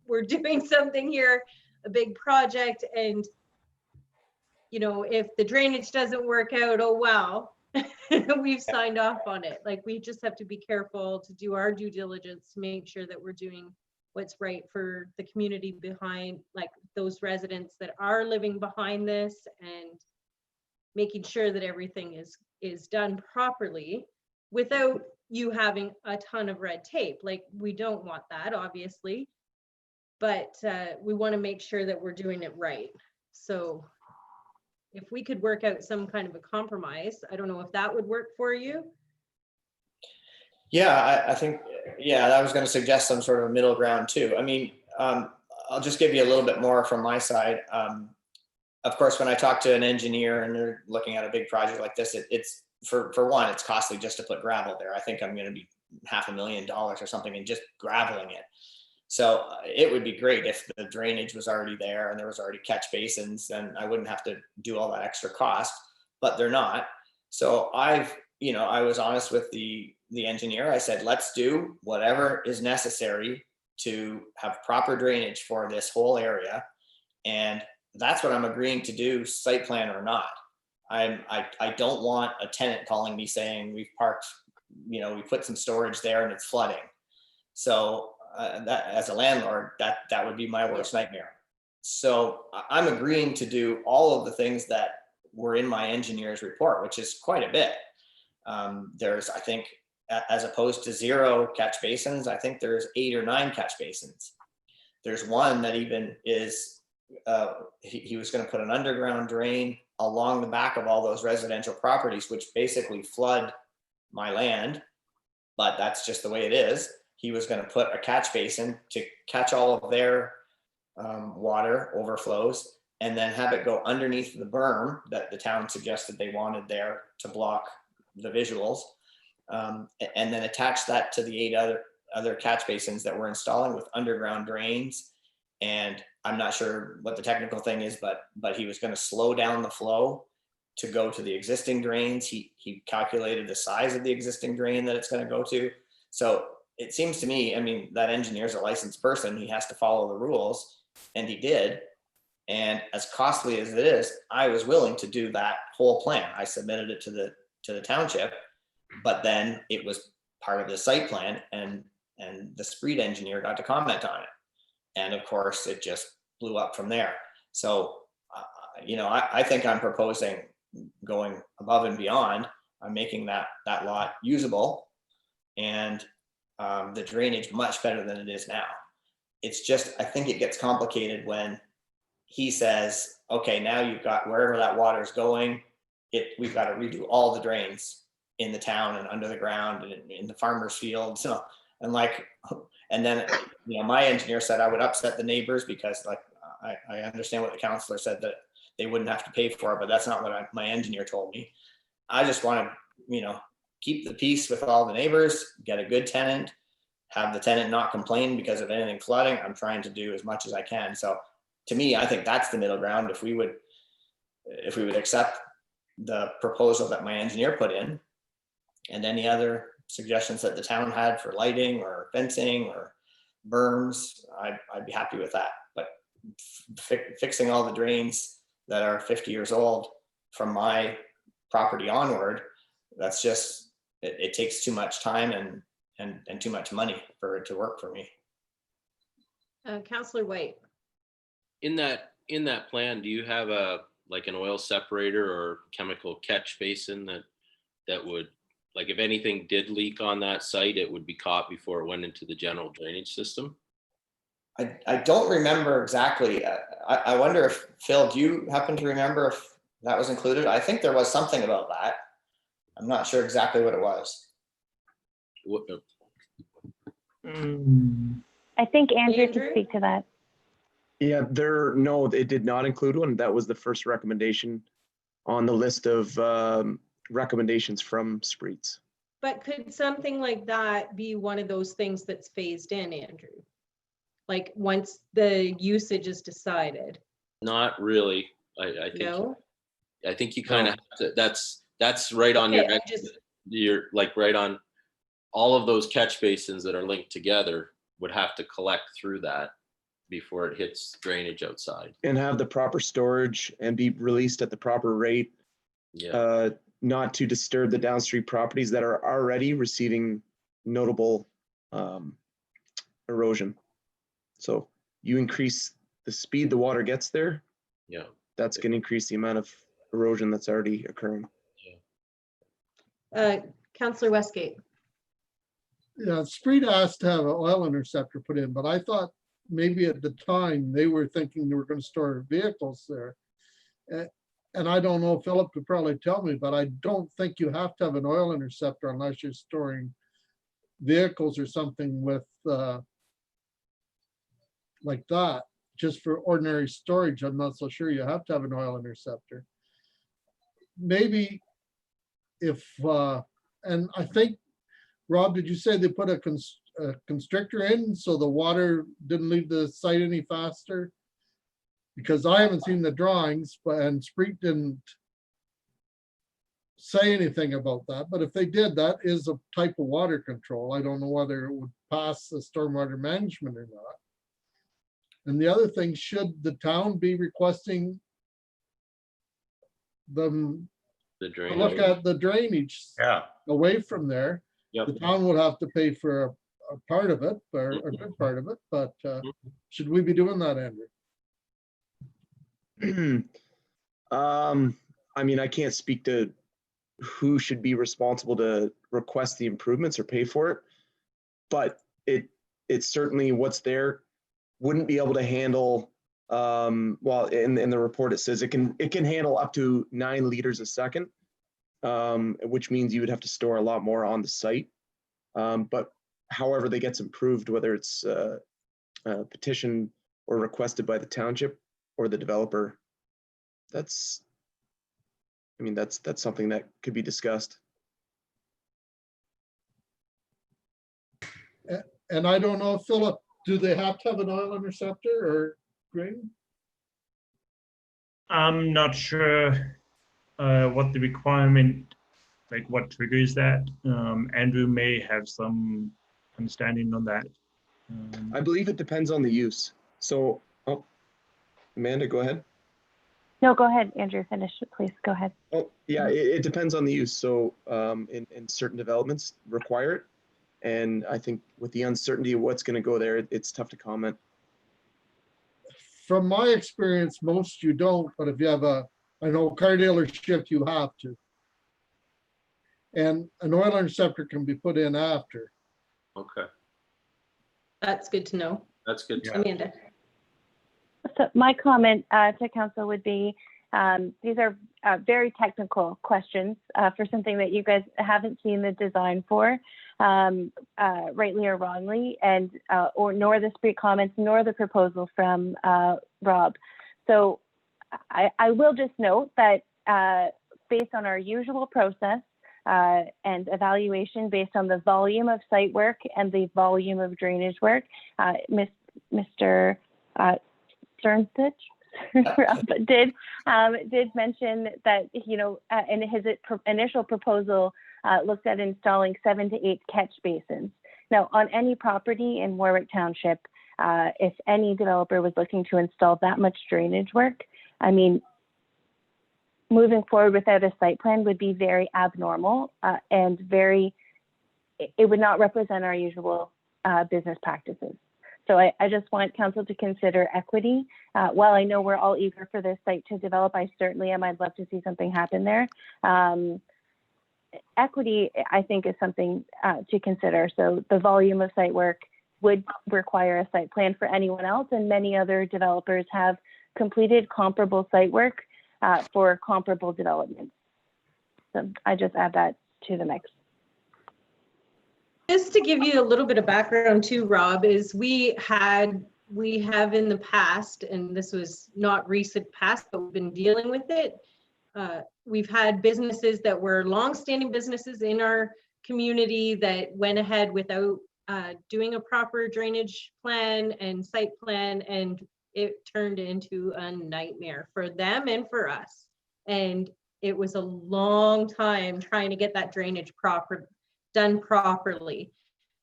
we're doing something here, a big project, and you know, if the drainage doesn't work out, oh wow, we've signed off on it. Like, we just have to be careful to do our due diligence to make sure that we're doing what's right for the community behind, like those residents that are living behind this, and making sure that everything is done properly without you having a ton of red tape. Like, we don't want that, obviously, but we want to make sure that we're doing it right. So if we could work out some kind of a compromise, I don't know if that would work for you. Yeah, I think, yeah, I was going to suggest some sort of middle ground too. I mean, I'll just give you a little bit more from my side. Of course, when I talk to an engineer and they're looking at a big project like this, it's for one, it's costly just to put gravel there. I think I'm going to be $500,000 or something in just graveling it. So it would be great if the drainage was already there and there was already catch basins, then I wouldn't have to do all that extra cost, but they're not. So I was honest with the engineer. I said, let's do whatever is necessary to have proper drainage for this whole area. And that's what I'm agreeing to do, site plan or not. I don't want a tenant calling me saying we've parked, we put some storage there and it's flooding. So that, as a landlord, that would be my worst nightmare. So I'm agreeing to do all of the things that were in my engineer's report, which is quite a bit. There's, I think, as opposed to 0 catch basins, I think there's 8 or 9 catch basins. There's one that even is, he was going to put an underground drain along the back of all those residential properties, which basically flood my land, but that's just the way it is. He was going to put a catch basin to catch all of their water overflows, and then have it go underneath the berm that the town suggested they wanted there to block the visuals, and then attach that to the 8 other catch basins that we're installing with underground drains. And I'm not sure what the technical thing is, but he was going to slow down the flow to go to the existing drains. He calculated the size of the existing drain that it's going to go to. So it seems to me, I mean, that engineer's a licensed person. He has to follow the rules, and he did. And as costly as it is, I was willing to do that whole plan. I submitted it to the township, but then it was part of the site plan, and the Spreed engineer got to comment on it. And of course, it just blew up from there. So, I think I'm proposing going above and beyond. I'm making that lot usable, and the drainage much better than it is now. It's just, I think it gets complicated when he says, okay, now you've got wherever that water is going, we've got to redo all the drains in the town and under the ground and in the farmers' fields. So And and then, my engineer said I would upset the neighbors because I understand what the counselor said, that they wouldn't have to pay for it, but that's not what my engineer told me. I just want to, keep the peace with all the neighbors, get a good tenant, have the tenant not complain because of anything flooding. I'm trying to do as much as I can. So to me, I think that's the middle ground. If we would accept the proposal that my engineer put in and any other suggestions that the town had for lighting or fencing or berms, I'd be happy with that. But fixing all the drains that are 50 years old from my property onward, that's just, it takes too much time and too much money for it to work for me. Councillor White. In that plan, do you have an oil separator or chemical catch basin that would, like, if anything did leak on that site, it would be caught before it went into the general drainage system? I don't remember exactly. I wonder if, Phil, do you happen to remember if that was included? I think there was something about that. I'm not sure exactly what it was. I think Andrew Andrew? can speak to that. Yeah, no, it did not include one. That was the first recommendation on the list of recommendations from Spreets. But could something like that be one of those things that's phased in, Andrew? Like once the usage is decided? Not really. I think No? I think you kind of have to, that's right on Okay, your like right on all of those catch basins that are linked together would have to collect through that before it hits drainage outside. And have the proper storage and be released at the proper rate. Yeah. Not to disturb the downstream properties that are already receiving notable erosion. So you increase the speed the water gets there. Yeah. That's going to increase the amount of erosion that's already occurring. Councillor Westgate. Yeah, Spreet asked to have an oil interceptor put in, but I thought maybe at the time they were thinking they were going to store vehicles there. And I don't know, Philip could probably tell me, but I don't think you have to have an oil interceptor unless you're storing vehicles or something with like that. Just for ordinary storage, I'm not so sure you have to have an oil interceptor. Maybe if, and I think, Rob, did you say they put a constrictor in so the water didn't leave the site any faster? Because I haven't seen the drawings, and Spreet didn't say anything about that. But if they did, that is a type of water control. I don't know whether it would pass the stormwater management or not. And the other thing, should the town be requesting them The to drainage. look at the drainage Yeah. away from there? Yep. The town would have to pay for a part of it, or a good part of it, but should we be doing that, Andrew? I mean, I can't speak to who should be responsible to request the improvements or pay for it, but it's certainly what's there wouldn't be able to handle. Well, in the report it says it can handle up to 9 liters a second, which means you would have to store a lot more on the site. But however that gets improved, whether it's petitioned or requested by the township or the developer, that's something that could be discussed. And I don't know, Philip, do they have to have an oil interceptor or green? I'm not sure what the requirement, like what triggers that. Andrew may have some understanding on that. I believe it depends on the use. So, Amanda, go ahead. No, go ahead, Andrew, finish it, please, go ahead. Oh, yeah, it depends on the use. So in certain developments require it. And I think with the uncertainty of what's going to go there, it's tough to comment. From my experience, most you don't, but if you have I know car dealership, you have to. And an oil interceptor can be put in after. Okay, That's good to know. that's good. Amanda. So my comment to council would be, These are very technical questions for something that you guys haven't seen the design for, rightly or wrongly, and nor the street comments nor the proposal from Rob. So I will just note that based on our usual process and evaluation based on the volume of site work and the volume of drainage work, Mr. Cernsich did mention that, you know, in his initial proposal looked at installing 7 to 8 catch basins. Now, on any property in Warwick Township, if any developer was looking to install that much drainage work, I mean, moving forward without a site plan would be very abnormal and it would not represent our usual business practices. So I just want council to consider equity. While I know we're all eager for this site to develop, I certainly am. I'd love to see something happen there. Equity, I think, is something to consider. So the volume of site work would require a site plan for anyone else, and many other developers have completed comparable site work for comparable developments. So I just add that to the mix. Just to give you a little bit of background too, Rob, is we have in the past, and this was not recent past, but we've been dealing with it. We've had businesses that were longstanding businesses in our community that went ahead without doing a proper drainage plan and site plan, and it turned into a nightmare for them and for us. And it was a long time trying to get that drainage done properly.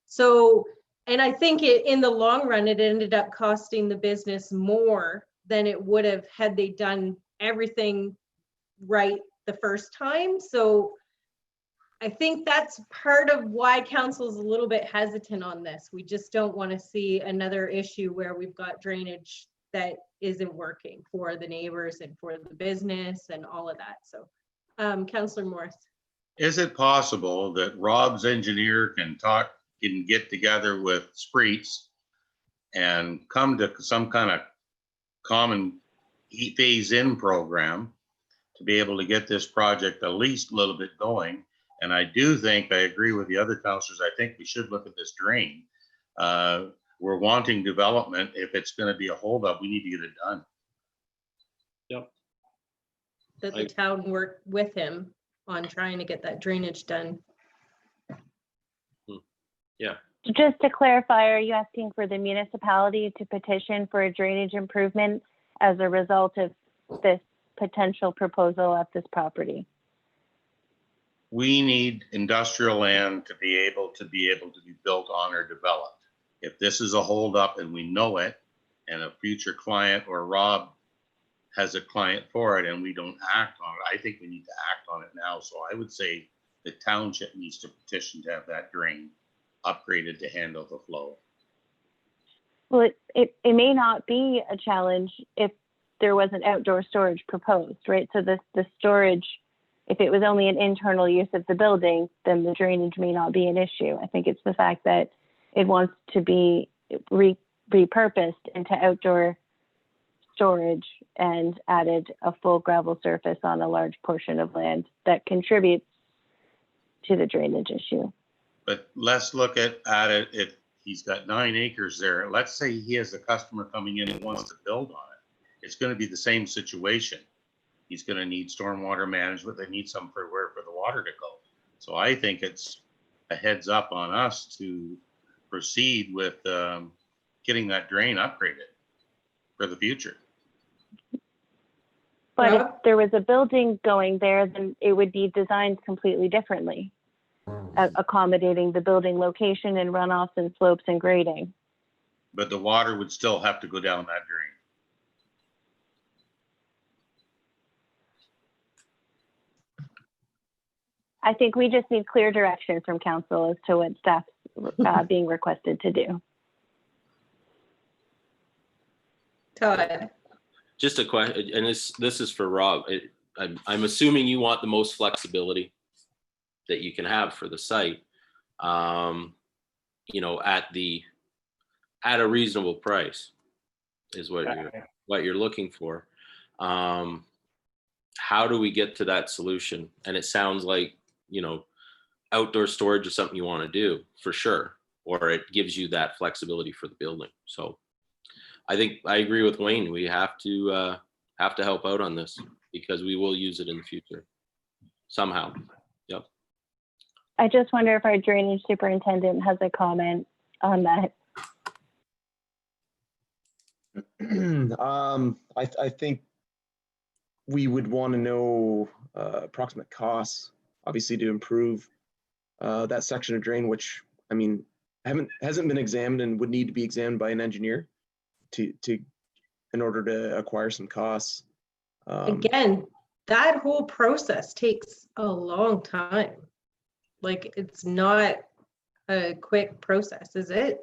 So, and I think in the long run, it ended up costing the business more than it would have had they done everything right the first time. So I think that's part of why council's a little bit hesitant on this. We just don't want to see another issue where we've got drainage that isn't working for the neighbors and for the business and all of that. So, Councillor Morris. Is it possible that Rob's engineer can get together with Spreets and come to some kind of common phase-in program to be able to get this project at least a little bit going? And I do think, I agree with the other councillors, I think we should look at this drain. We're wanting development. If it's going to be a holdup, we need to get it done. Yep. That the town worked with him on trying to get that drainage done. Yeah. Just to clarify, are you asking for the municipality to petition for a drainage improvement as a result of this potential proposal at this property? We need industrial land to be able to be built on or developed. If this is a holdup and we know it, and a future client or Rob has a client for it and we don't act on it, I think we need to act on it now. So I would say the township needs to petition to have that drain upgraded to handle the flow. Well, it may not be a challenge if there was an outdoor storage proposed, right? So the storage, if it was only an internal use of the building, then the drainage may not be an issue. I think it's the fact that it wants to be repurposed into outdoor storage and added a full gravel surface on a large portion of land that contributes to the drainage issue. But let's look at it. If he's got 9 acres there, let's say he has a customer coming in and wants to build on it. It's going to be the same situation. He's going to need stormwater management. They need somewhere for the water to go. So I think it's a heads up on us to proceed with getting that drain upgraded for the future. But if there was a building going there, then it would be designed completely differently, accommodating the building location and runoffs and slopes and grading. But the water would still have to go down that drain. I think we just need clear direction from council as to what staff's being requested to do. Todd. Just a question, and this is for Rob. I'm assuming you want the most flexibility that you can have for the site, you know, at a reasonable price is what you're looking for. how do we get to that solution? And it sounds like, outdoor storage is something you want to do for sure, or it gives you that flexibility for the building. So I think I agree with Wayne. We have to help out on this because we will use it in the future somehow. Yep. I just wonder if our drainage superintendent has a comment on that. I think we would want to know approximate costs, obviously, to improve that section of drain, which, I mean, hasn't been examined and would need to be examined by an engineer in order to acquire some costs. Again, that whole process takes a long time. Like, it's not a quick process, is it?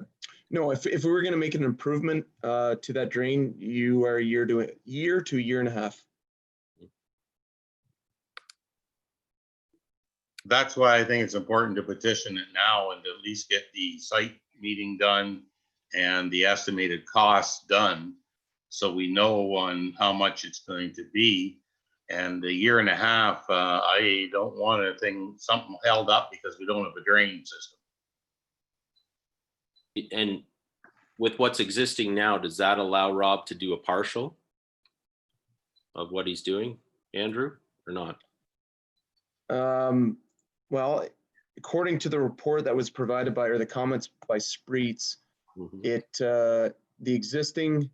No, if we were going to make an improvement to that drain, you are a year to a year and a half. That's why I think it's important to petition it now and to at least get the site meeting done and the estimated costs done, so we know on how much it's going to be. And a year and a half, I don't want something held up because we don't have a drain system. And with what's existing now, does that allow Rob to do a partial of what he's doing, Andrew, or not? Well, according to the report that was provided by, or the comments by Spreets, the existing,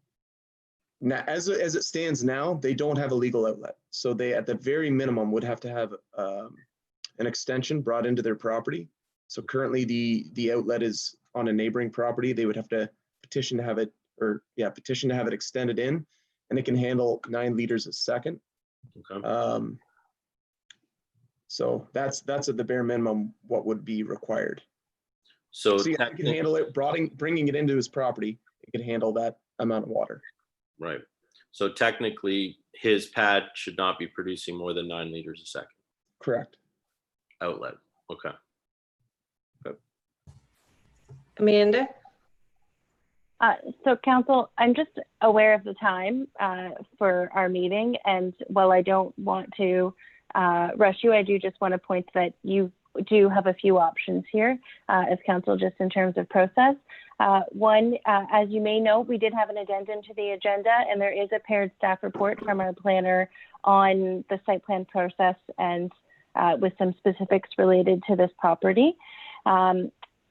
as it stands now, they don't have a legal outlet. So they, at the very minimum, would have to have an extension brought into their property. So currently the outlet is on a neighboring property. They would have to petition to have it, petition to have it extended in, and it can handle 9 liters a second. Okay. So that's at the bare minimum what would be required. So it can handle it, bringing it into his property. It can handle that amount of water. Right. So technically, his pad should not be producing more than 9 liters a second. Correct. Outlet. Okay. Amanda? So council, I'm just aware of the time for our meeting, and while I don't want to rush you, I do just want to point that you do have a few options here as council, just in terms of process. One, as you may know, we did have an addendum to the agenda, and there is a paired staff report from our planner on the site plan process and with some specifics related to this property.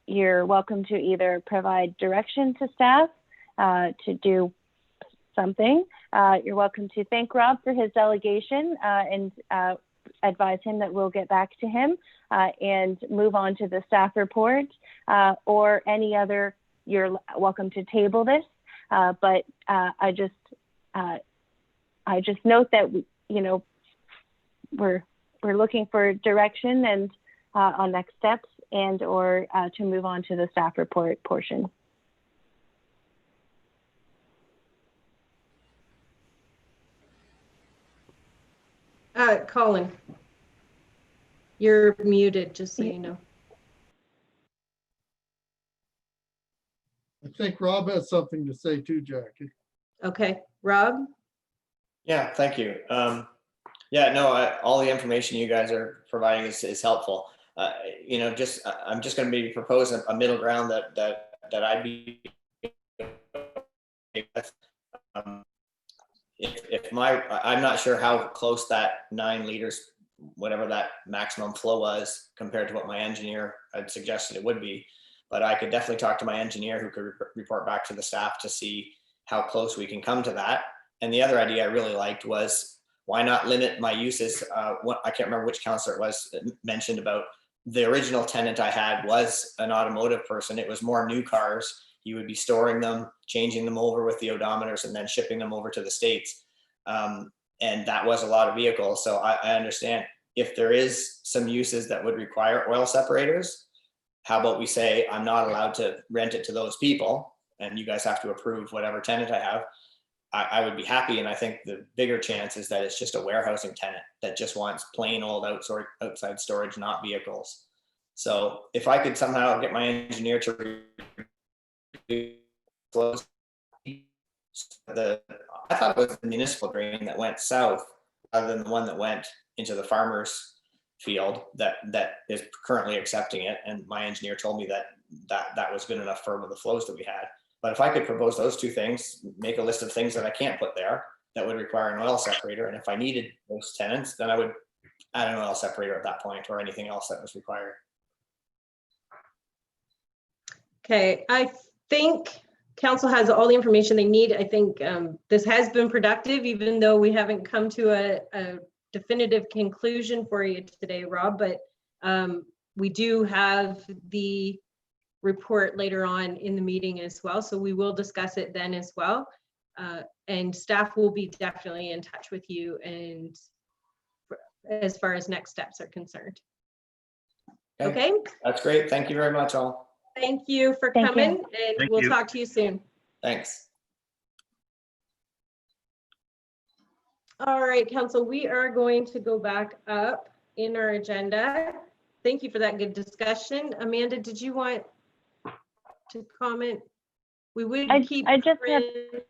You're welcome to either provide direction to staff to do something. You're welcome to thank Rob for his delegation and advise him that we'll get back to him and move on to the staff report or any other. You're welcome to table this, but I just note that we're looking for direction and on next steps and or to move on to the staff report portion. Colin, you're muted, just so you know. I think Rob has something to say too, Jackie. Okay, Rob? Yeah, thank you. Yeah, no, all the information you guys are providing is helpful. I'm just going to maybe propose a middle ground that I'd be with. I'm not sure how close that 9 liters, whatever that maximum flow was, compared to what my engineer had suggested it would be. But I could definitely talk to my engineer who could report back to the staff to see how close we can come to that. And the other idea I really liked was, why not limit my uses? I can't remember which counselor it was that mentioned about the original tenant I had was an automotive person. It was more new cars. He would be storing them, changing them over with the odometers, and then shipping them over to the States. And that was a lot of vehicles. So I understand if there is some uses that would require oil separators, how about we say, I'm not allowed to rent it to those people, and you guys have to approve whatever tenant I have. I would be happy. And I think the bigger chance is that it's just a warehousing tenant that just wants plain old outside storage, not vehicles. So if I could somehow get my engineer to close I thought it was the municipal drain that went south. rather than the one that went into the farmer's field that is currently accepting it. And my engineer told me that was good enough for the flows that we had. But if I could propose those two things, make a list of things that I can't put there that would require an oil separator. And if I needed those tenants, then I would add an oil separator at that point, or anything else that was required. Okay, I think council has all the information they need. I think this has been productive, even though we haven't come to a definitive conclusion for you today, Rob, but we do have the report later on in the meeting as well, so we will discuss it then as well. And staff will be definitely in touch with you and as far as next steps are concerned. Okay, That's great. Thank you very much, all. thank you for Thank coming, you. and Thank we'll you. talk to you soon. Thanks. All right, council, we are going to go back up in our agenda. Thank you for that good discussion. Amanda, did you want to comment? We would keep I just had- Corinne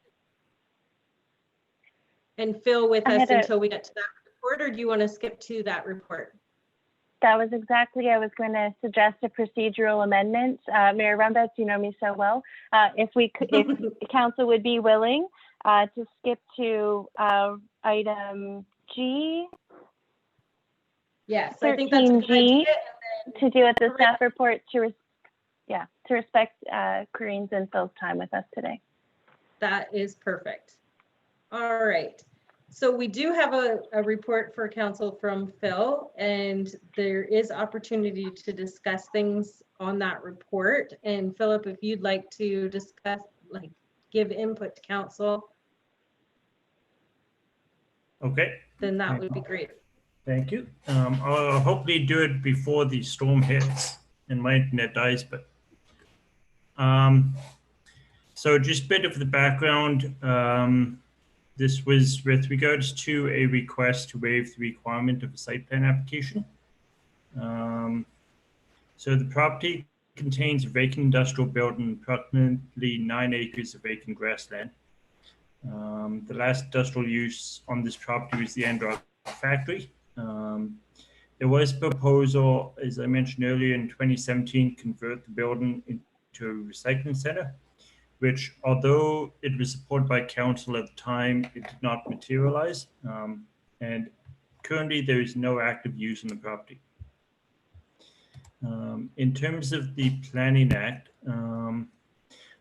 and Phil with I us had a- until we get to that report, or do you want to skip to that report? That was exactly, I was going to suggest a procedural amendment. Mayor Rumbas, you know me so well. If the council would be willing to skip to item G, Yes, I think that's a good 13G, idea. to do with the staff report to respect Corinne's and Phil's time with us today. That is perfect. All right. So we do have a report for council from Phil, and there is opportunity to discuss things on that report. And Philip, if you'd like to discuss, like, give input to council, Okay, then that would be great. thank you. I'll hopefully do it before the storm hits and my internet dies, but so just a bit of the background. This was with regards to a request to waive the requirement of a site plan application. So the property contains a vacant industrial building, approximately 9 acres of vacant grassland. The last industrial use on this property was the Androck factory. There was a proposal, as I mentioned earlier, in 2017, convert the building into a recycling center, which, although it was supported by council at the time, it did not materialize. And currently there is no active use on the property. In terms of the Planning Act,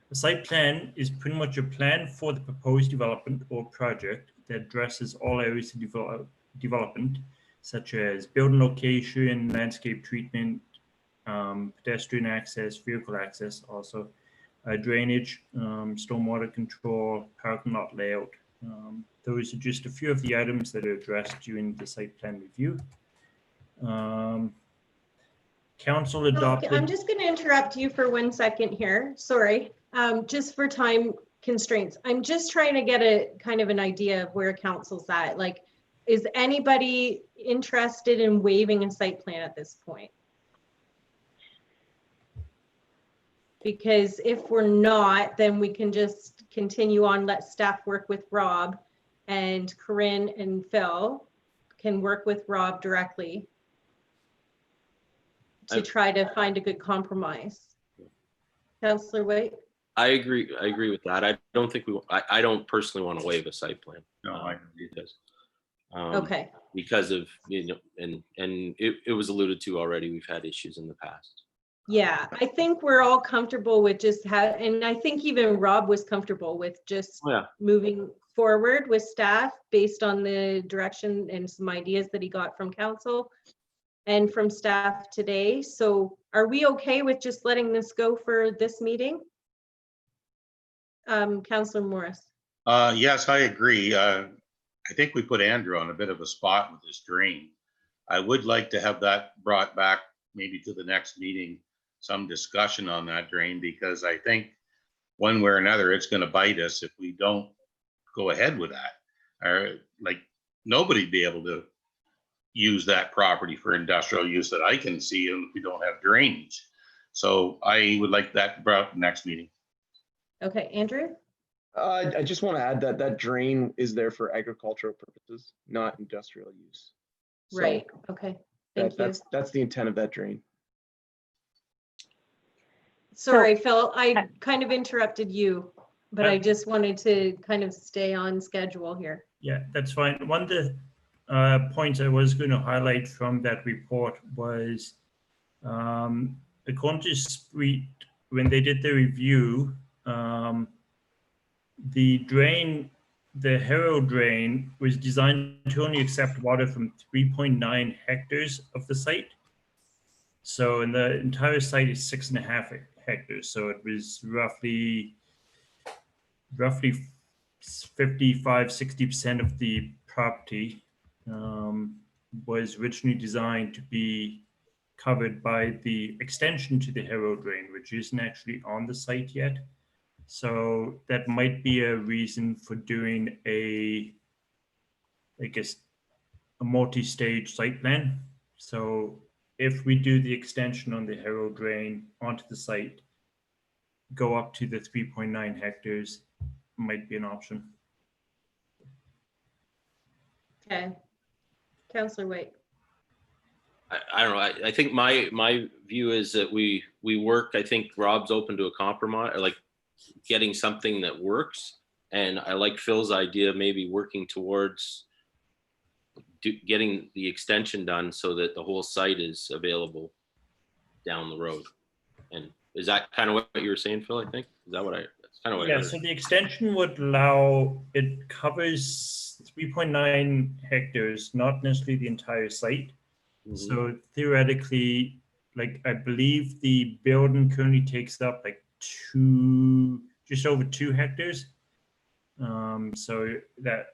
the site plan is pretty much a plan for the proposed development or project that addresses all areas of development, such as building location, landscape treatment, pedestrian access, vehicle access, also drainage, stormwater control, parking lot layout. Those are just a few of the items that are addressed during the site plan review. Council adopted. I'm just going to interrupt you for 1 second here. Sorry, just for time constraints. I'm just trying to get a kind of an idea of where council's at. Like, is anybody interested in waiving a site plan at this point? Because if we're not, then we can just continue on, let staff work with Rob, and Corinne and Phil can work with Rob directly to try to find a good compromise. Councillor White? I agree with that. I don't think I don't personally want to waive a site plan. No, I because, Okay, because of, and it was alluded to already, we've had issues in the past. yeah, I think we're all comfortable with just and I think even Rob was comfortable with just moving forward with staff based on the direction and some ideas that he got from council and from staff today. So are we okay with just letting this go for this meeting? Councillor Morris. Yes, I agree. I think we put Andrew on a bit of a spot with this drain. I would like to have that brought back maybe to the next meeting, some discussion on that drain, because I think one way or another, it's going to bite us if we don't go ahead with that. Or like nobody'd be able to use that property for industrial use that I can see if we don't have drainage. So I would like that brought up next meeting. Okay, Andrew? I just want to add that that drain is there for agricultural purposes, not industrial use. So Right, okay, thank you. that's the intent of that drain. Sorry, Phil, I kind of interrupted you, but I Uh, just wanted to kind of stay on schedule here. Yeah, that's fine. One of the points I was going to highlight from that report was according to Street, when they did the review, the drain, the Harrow drain, was designed to only accept water from 3.9 hectares of the site. So, and the entire site is 6.5 hectares. So it was roughly 55-60% of the property was originally designed to be covered by the extension to the Harrow drain, which isn't actually on the site yet. So that might be a reason for doing a, I guess, a multi-stage site plan. So if we do the extension on the Harrow drain onto the site, go up to the 3.9 hectares, might be an option. Okay. Councillor White. I don't know. I think my view is that we work. I think Rob's open to a compromise, like getting something that works. And I like Phil's idea, maybe working towards getting the extension done so that the whole site is available down the road. And is that kind of what you were saying, Phil? I think is that what that's kind of what I Yeah, heard. so the extension would allow, it covers 3.9 hectares, not necessarily the entire site. Mhm. So theoretically, like I believe the building currently takes up like just over 2 hectares. So that,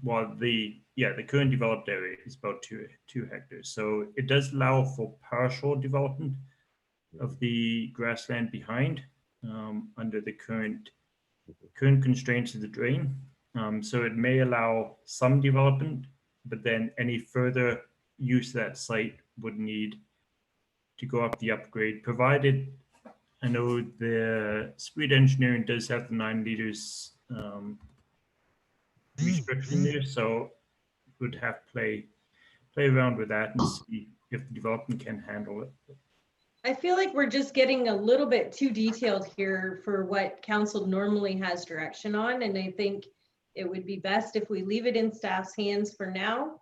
while the current developed area is about 2 hectares. So it does allow for partial development of the grassland behind under the current constraints of the drain. So it may allow some development, but then any further use of that site would need to go up the upgrade, provided, I know the Speed Engineering does have the 9 liters restriction there, so would have to play around with that and see if the development can handle it. I feel like we're just getting a little bit too detailed here for what council normally has direction on. And I think it would be best if we leave it in staff's hands for now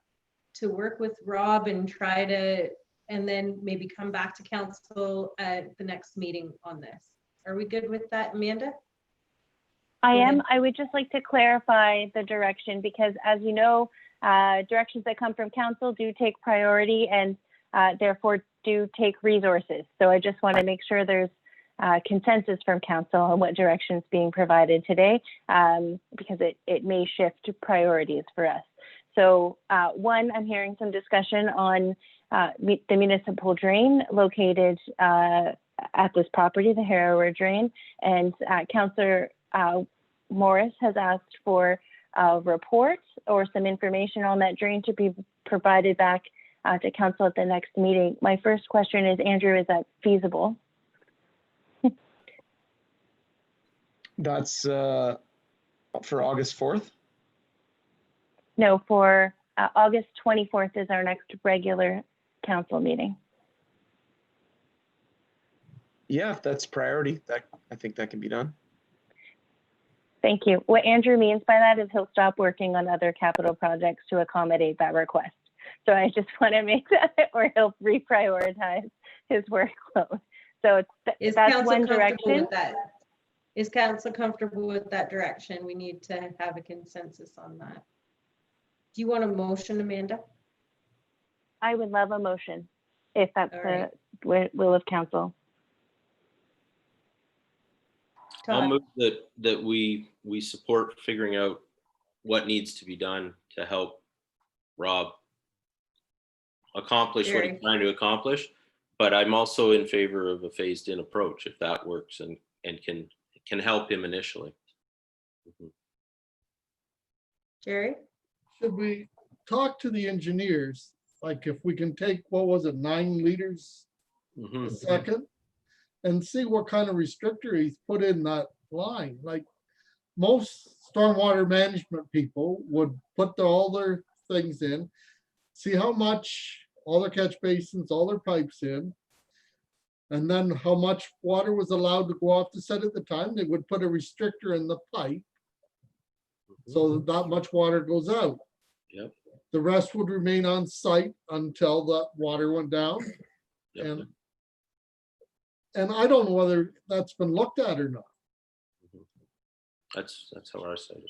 to work with Rob and try to, and then maybe come back to council at the next meeting on this. Are we good with that, Amanda? I Go am. ahead. I would just like to clarify the direction because as you know, directions that come from council do take priority and therefore do take resources. So I just want to make sure there's consensus from council on what direction is being provided today because it may shift priorities for us. So one, I'm hearing some discussion on the municipal drain located at this property, the Harrower drain, and Councillor Morris has asked for a report or some information on that drain to be provided back to council at the next meeting. My first question is, Andrew, is that feasible? That's for August 4th. No, for August 24th is our next regular council meeting. Yeah, if that's priority, that I think that can be done. Thank you. What Andrew means by that is he'll stop working on other capital projects to accommodate that request. So I just want to make that, or he'll reprioritize his workload. So Is that's council one comfortable direction. with that? Is council comfortable with that direction? We need to have a consensus on that. Do you want a motion, Amanda? I would love a motion if that's All right. the will of council. I'll Todd? move that we support figuring out what needs to be done to help Rob accomplish what he's Jerry. trying to accomplish. But I'm also in favor of a phased in approach if that works and can help him initially. Mhm. Jerry? Should we talk to the engineers? Like if we can take, what was it, 9 liters a Mhm. second? And see what kind of restrictor he's put in that line. Like most stormwater management people would put all their things in, see how much, all their catch basins, all their pipes in, and then how much water was allowed to go off the site at the time. They would put a restrictor in the pipe so that not much water goes out. Yep. The rest would remain on site until the water went down. Yep. And I don't know whether that's been looked at or not. That's how our site is.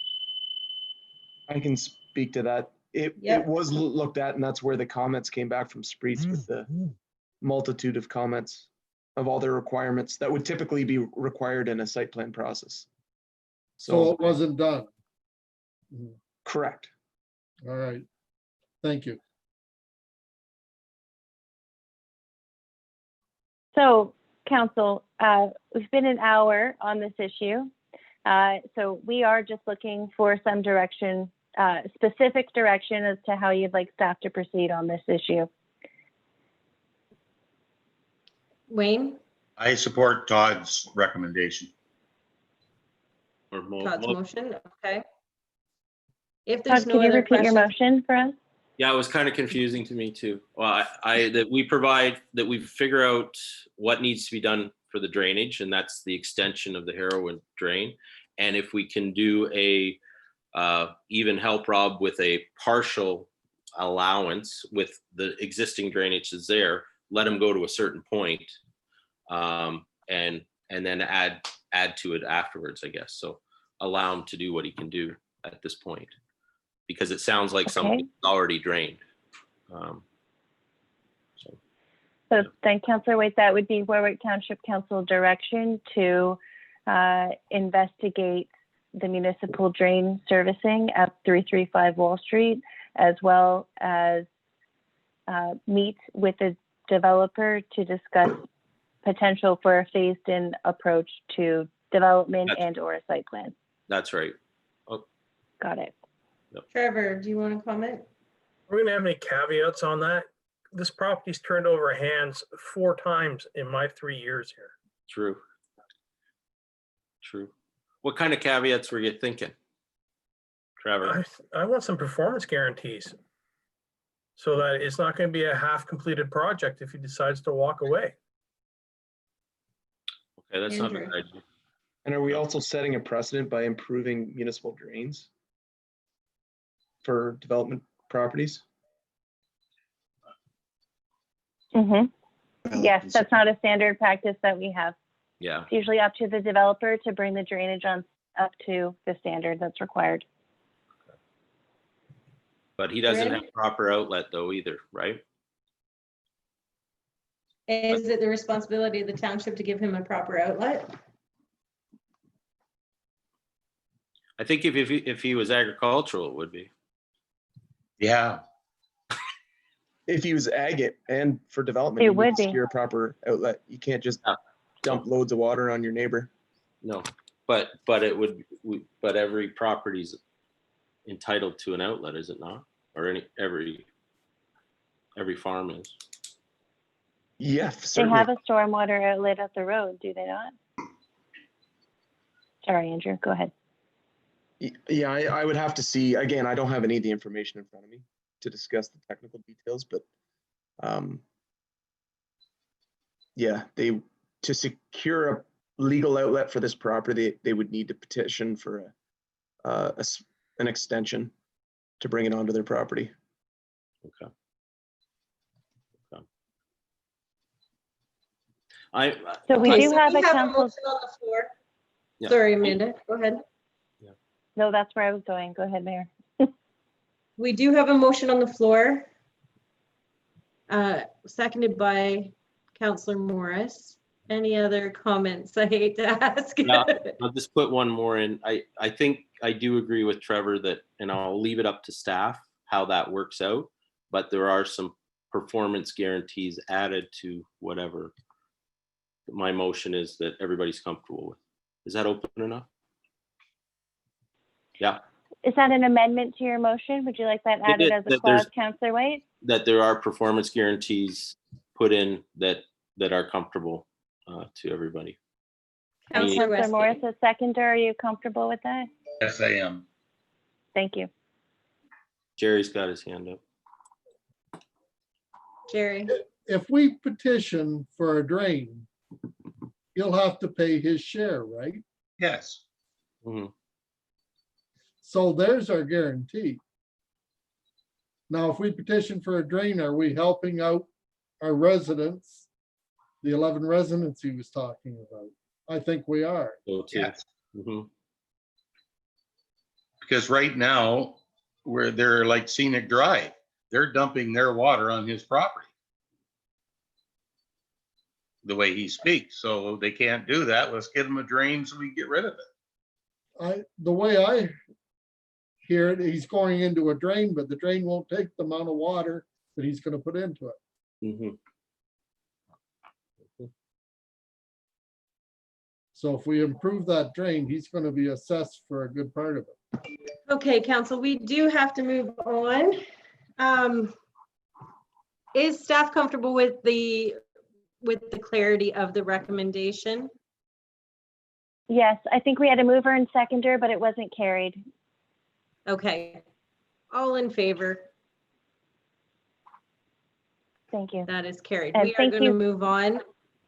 I can speak to that. It was looked at, and that's where the comments came back from Spreets with the multitude of comments of all their requirements that would typically be required in a site plan process. So it wasn't done. Correct. All right. Thank you. So, Council, we've been an hour on this issue. So we are just looking for some direction, specific direction as to how you'd like staff to proceed on this issue. Wayne, I support Todd's recommendation. Or Todd's motion, okay. If Todd, there's no can you other repeat your questions, motion for us? Yeah, it was kind of confusing to me too. Well, that we figure out what needs to be done for the drainage, and that's the extension of the heroin drain. And if we can do a, even help Rob with a partial allowance with the existing drainage that's there, let him go to a certain point, and then add to it afterwards, I guess. So allow him to do what he can do at this point, because it sounds like something's already drained. So then, Councillor Waite, that would be Warwick Township Council direction to investigate the municipal drain servicing at 335 Wall Street, as well as meet with the developer to discuss potential for a phased-in approach to development and/or a site plan. That's right. Got it. Trevor, do you want to comment? We're gonna have any caveats on that? This property's turned over hands 4 times in my 3 years here. True. What kind of caveats were you thinking, Trevor? I want some performance guarantees so that it's not going to be a half-completed project if he decides to walk away. Okay, that's not a Andrew. good idea. And are we also setting a precedent by improving municipal drains for development properties? Yes, that's not a standard practice that we have. Yeah. It's usually up to the developer to bring the drainage on up to the standard that's required. But he doesn't Bryn? have proper outlet though either, right? Is it the responsibility of the township to give him a proper outlet? I think if he was agricultural, it would be. Yeah, If you use agate and for development, It you need would to be. secure a proper outlet. You can't just dump loads of water on your neighbor. No, but every property's entitled to an outlet, is it not? Or every farm is. Yeah, They certainly. have a stormwater outlet up the road, do they not? Sorry, Andrew, go ahead. Yeah, I would have to see, again, I don't have any of the information in front of me to discuss the technical details, but yeah, to secure a legal outlet for this property, they would need to petition for an extension to bring it onto their property. Okay. So we Okay, do so have we a have a council. motion on the floor. Yeah. Sorry, Amanda, go ahead. No, that's where I was going. Go ahead, Mayor. We do have a motion on the floor, seconded by Councillor Morris. Any other comments? I hate to ask. Yeah, I'll just put one more in. I think I do agree with Trevor that, and I'll leave it up to staff how that works out, but there are some performance guarantees added to whatever my motion is that everybody's comfortable with. Is that open enough? Yeah. Is that an amendment to your motion? Would you like that added as a that clause, there's- Councillor White? That there are performance guarantees put in that are comfortable to everybody. Councillor Councillor Morris, Westgate. a seconder, are you comfortable with that? Yes, I am. Thank you. Jerry's got his hand up. Jerry, If we petition for a drain, he'll have to pay his share, right? Yes. Mhm. So there's our guarantee. Now, if we petition for a drain, are we helping out our residents? The 11 residents he was talking about? I think we are. So too. Yes. Mhm. Because right now, where they're like scenic drive, they're dumping their water on his property. The way he speaks, so they can't do that. Let's get him a drain so we can get rid of it. The way I hear it, he's going into a drain, but the drain won't take the amount of water that he's gonna put into it. Mhm. So if we improve that drain, he's gonna be assessed for a good part of it. okay, council, we do have to move on. Is staff comfortable with the clarity of the recommendation? Yes, I think we had a mover and seconder, but it wasn't carried. Okay, all in favor? Thank you. That is carried. And We are thank going to you. move on.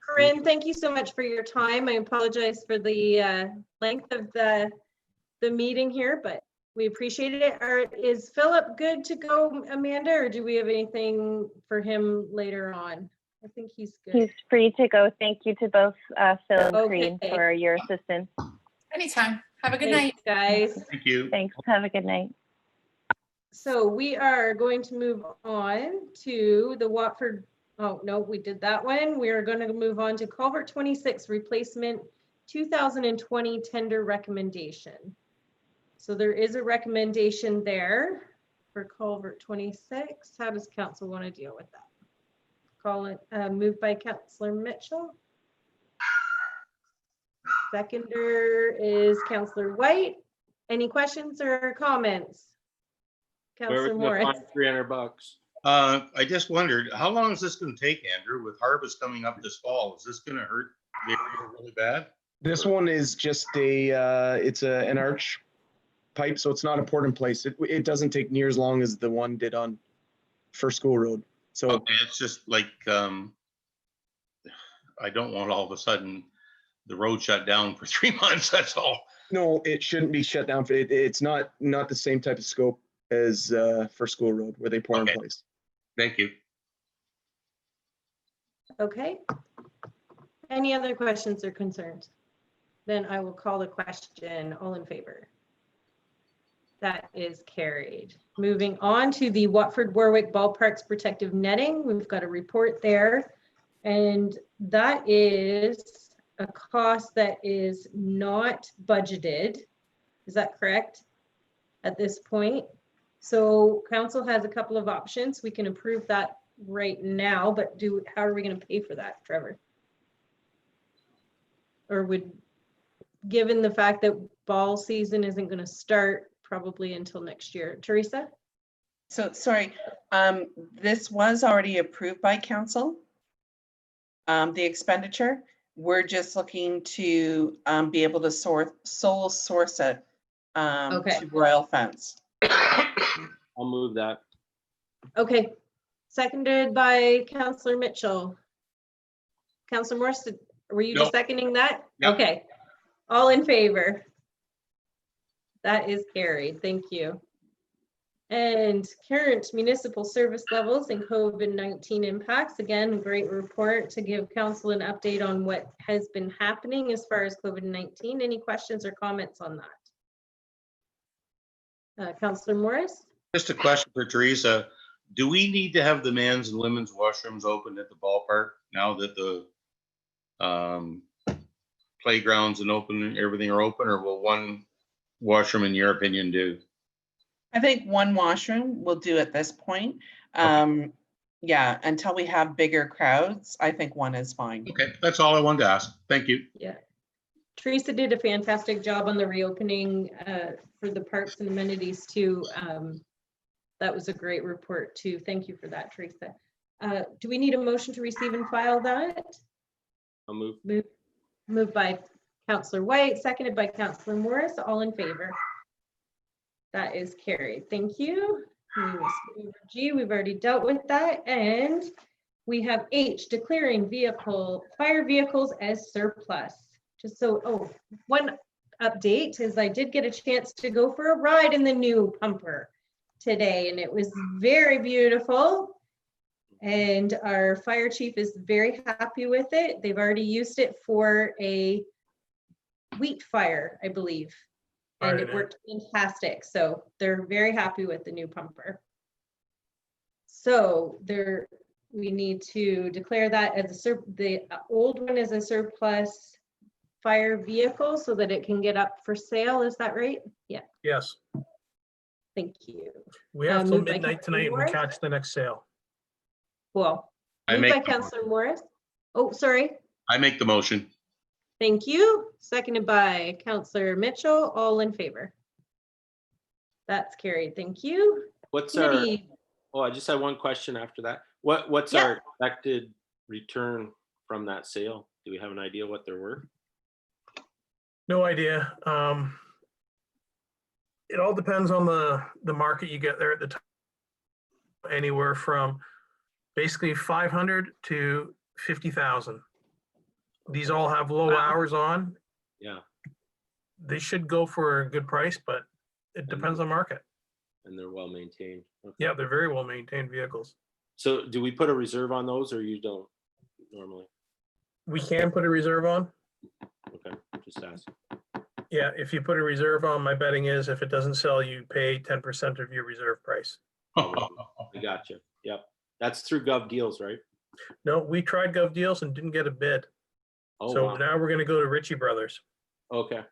Corinne, thank you so much for your time. I apologize for the length of the meeting here, but we appreciated it. Is Philip good to go, Amanda, or do we have anything for him later on? I think he's good. He's free to go. Thank you to both Phil and Corinne Okay. for your assistance. Anytime. Have a good night. Thanks, guys. Thank you. Thanks. Have a good night. So we are going to move on to the Watford, oh, no, we did that one. We are going to move on to Culvert 26 replacement 2020 tender recommendation. So there is a recommendation there for Culvert 26. How does council want to deal with that? Call it, moved by Councillor Mitchell. Seconder is Councillor White. Any questions or comments? Where Councillor we Morris. gonna find $300? I just wondered, how long is this gonna take, Andrew, with harvest coming up this fall? Is this gonna hurt the area really bad? This one is just an arch pipe, so it's not a port in place. It doesn't take near as long as the one did on First School Road. So Okay, it's just like, I don't want all of a sudden the road shut down for 3 months, that's all. no, it shouldn't be shut down. It's not the same type of scope as First School Road where they pour Okay. in place. Thank you. Okay. Any other questions or concerns? Then I will call the question. All in favor? That is carried. Moving on to the Watford Warwick Ballparks protective netting. We've got a report there. And that is a cost that is not budgeted. Is that correct? At this point? So council has a couple of options. We can approve that right now, but how are we going to pay for that, Trevor? Or given the fact that ball season isn't going to start probably until next year. Teresa? So, sorry, this was already approved by council. The expenditure, we're just looking to be able to sole source it Okay. to Royal Fence. I'll move that. Okay, seconded by Councillor Mitchell. Councillor Morris, were you just No. seconding that? Yep. Okay, all in favor? That is carried, thank you. And current municipal service levels and COVID-19 impacts. Again, great report to give council an update on what has been happening as far as COVID-19. Any questions or comments on that? Councillor Morris? Just a question for Teresa. Do we need to have the men's and women's washrooms open at the ballpark now that the playgrounds and everything are open, or will one washroom, in your opinion, do? I think one washroom will do at this point. Yeah, until we have bigger crowds, I think one is fine. Okay, that's all I wanted to ask. Thank you. Yeah. Teresa did a fantastic job on the reopening for the parks and amenities too. That was a great report too. Thank you for that, Teresa. Do we need a motion to receive and file that? I'll move. Moved by Councillor White, seconded by Councillor Morris. All in favor? That is carried. Thank you. G, we've already dealt with that. And we have H, declaring fire vehicles as surplus. Just so, one update is I did get a chance to go for a ride in the new pumper today, and it was very beautiful. And our fire chief is very happy with it. They've already used it for a wheat fire, I believe. And it worked fantastic. So they're very happy with the new pumper. So we need to declare that as the old one is a surplus fire vehicle so that it can get up for sale. Is that right? Yeah. Yes, Thank you. we have till moved by midnight Councillor tonight and we Morris. catch the next sale. Cool. I Moved by make, Councillor Morris. Oh, sorry. I make the motion. Thank you. Seconded by Councillor Mitchell. All in favor? That's carried. Thank you. What's Committee. I just had one question after that. What's Yeah. our expected return from that sale? Do we have an idea what they're worth? No idea. It all depends on the market you get there at the time. Anywhere from basically 500 to 50,000. These all have low Wow. hours on. Yeah, They should go for a good price, but it depends on market. and they're well maintained. Okay. Yeah, they're very well maintained vehicles. So do we put a reserve on those or you don't normally? We can put a reserve on. Okay, just asking. Yeah, if you put a reserve on, my betting is if it doesn't sell, you pay 10% of your reserve price. I got you. Yep. That's through Gov Deals, right? No, we tried Gov Deals and didn't get a bid. Oh, So wow. now we're gonna go to Ritchie Brothers. Okay.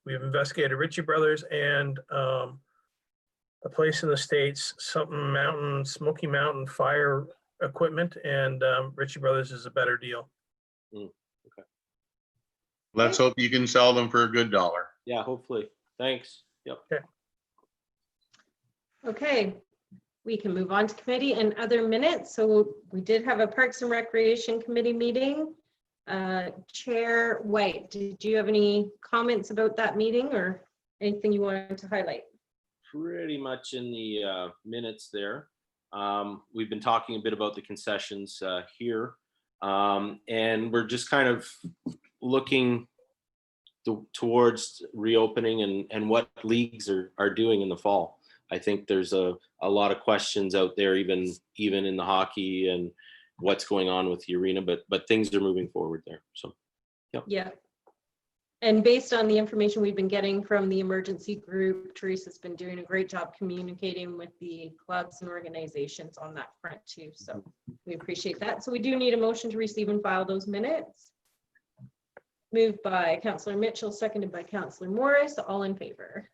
We've investigated Ritchie Brothers and a place in the States, Smoky Mountain Fire Equipment, and Ritchie Brothers is a better deal. Let's hope you can sell them for a good dollar. Yeah, hopefully. Thanks. Yep. Okay, we can move on to committee and other minutes. So we did have a Parks and Recreation Committee meeting. Chair White, did you have any comments about that meeting or anything you wanted to highlight? Pretty much in the minutes there. We've been talking a bit about the concessions here. And we're just kind of looking towards reopening and what leagues are doing in the fall. I think there's a lot of questions out there, even in the hockey and what's going on with the arena, but things are moving forward there. So, Yeah. And based on the information we've been getting from the emergency group, Teresa's been doing a great job communicating with the clubs and organizations on that front too. So we appreciate that. So we do need a motion to receive and file those minutes. Moved by Councillor Mitchell, seconded by Councillor Morris, all in favor.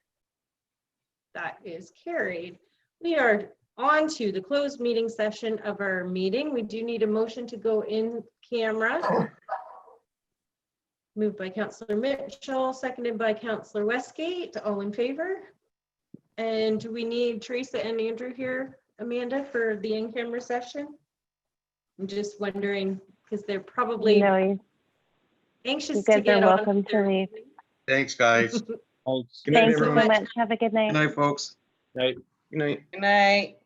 That is carried. We are on to the closed meeting session of our meeting. We do need a motion to go in camera. Moved by Councillor Mitchell, seconded by Councillor Westgate, all in favor. And do we need Teresa and Andrew here, Amanda, for the in-camera session? I'm just wondering, because they're probably No, anxious you to guys get are on welcome to their- leave. Thanks, guys. Good night, Thank you so everyone. much. Have a good night. Good night, folks. right. Good night. Good night.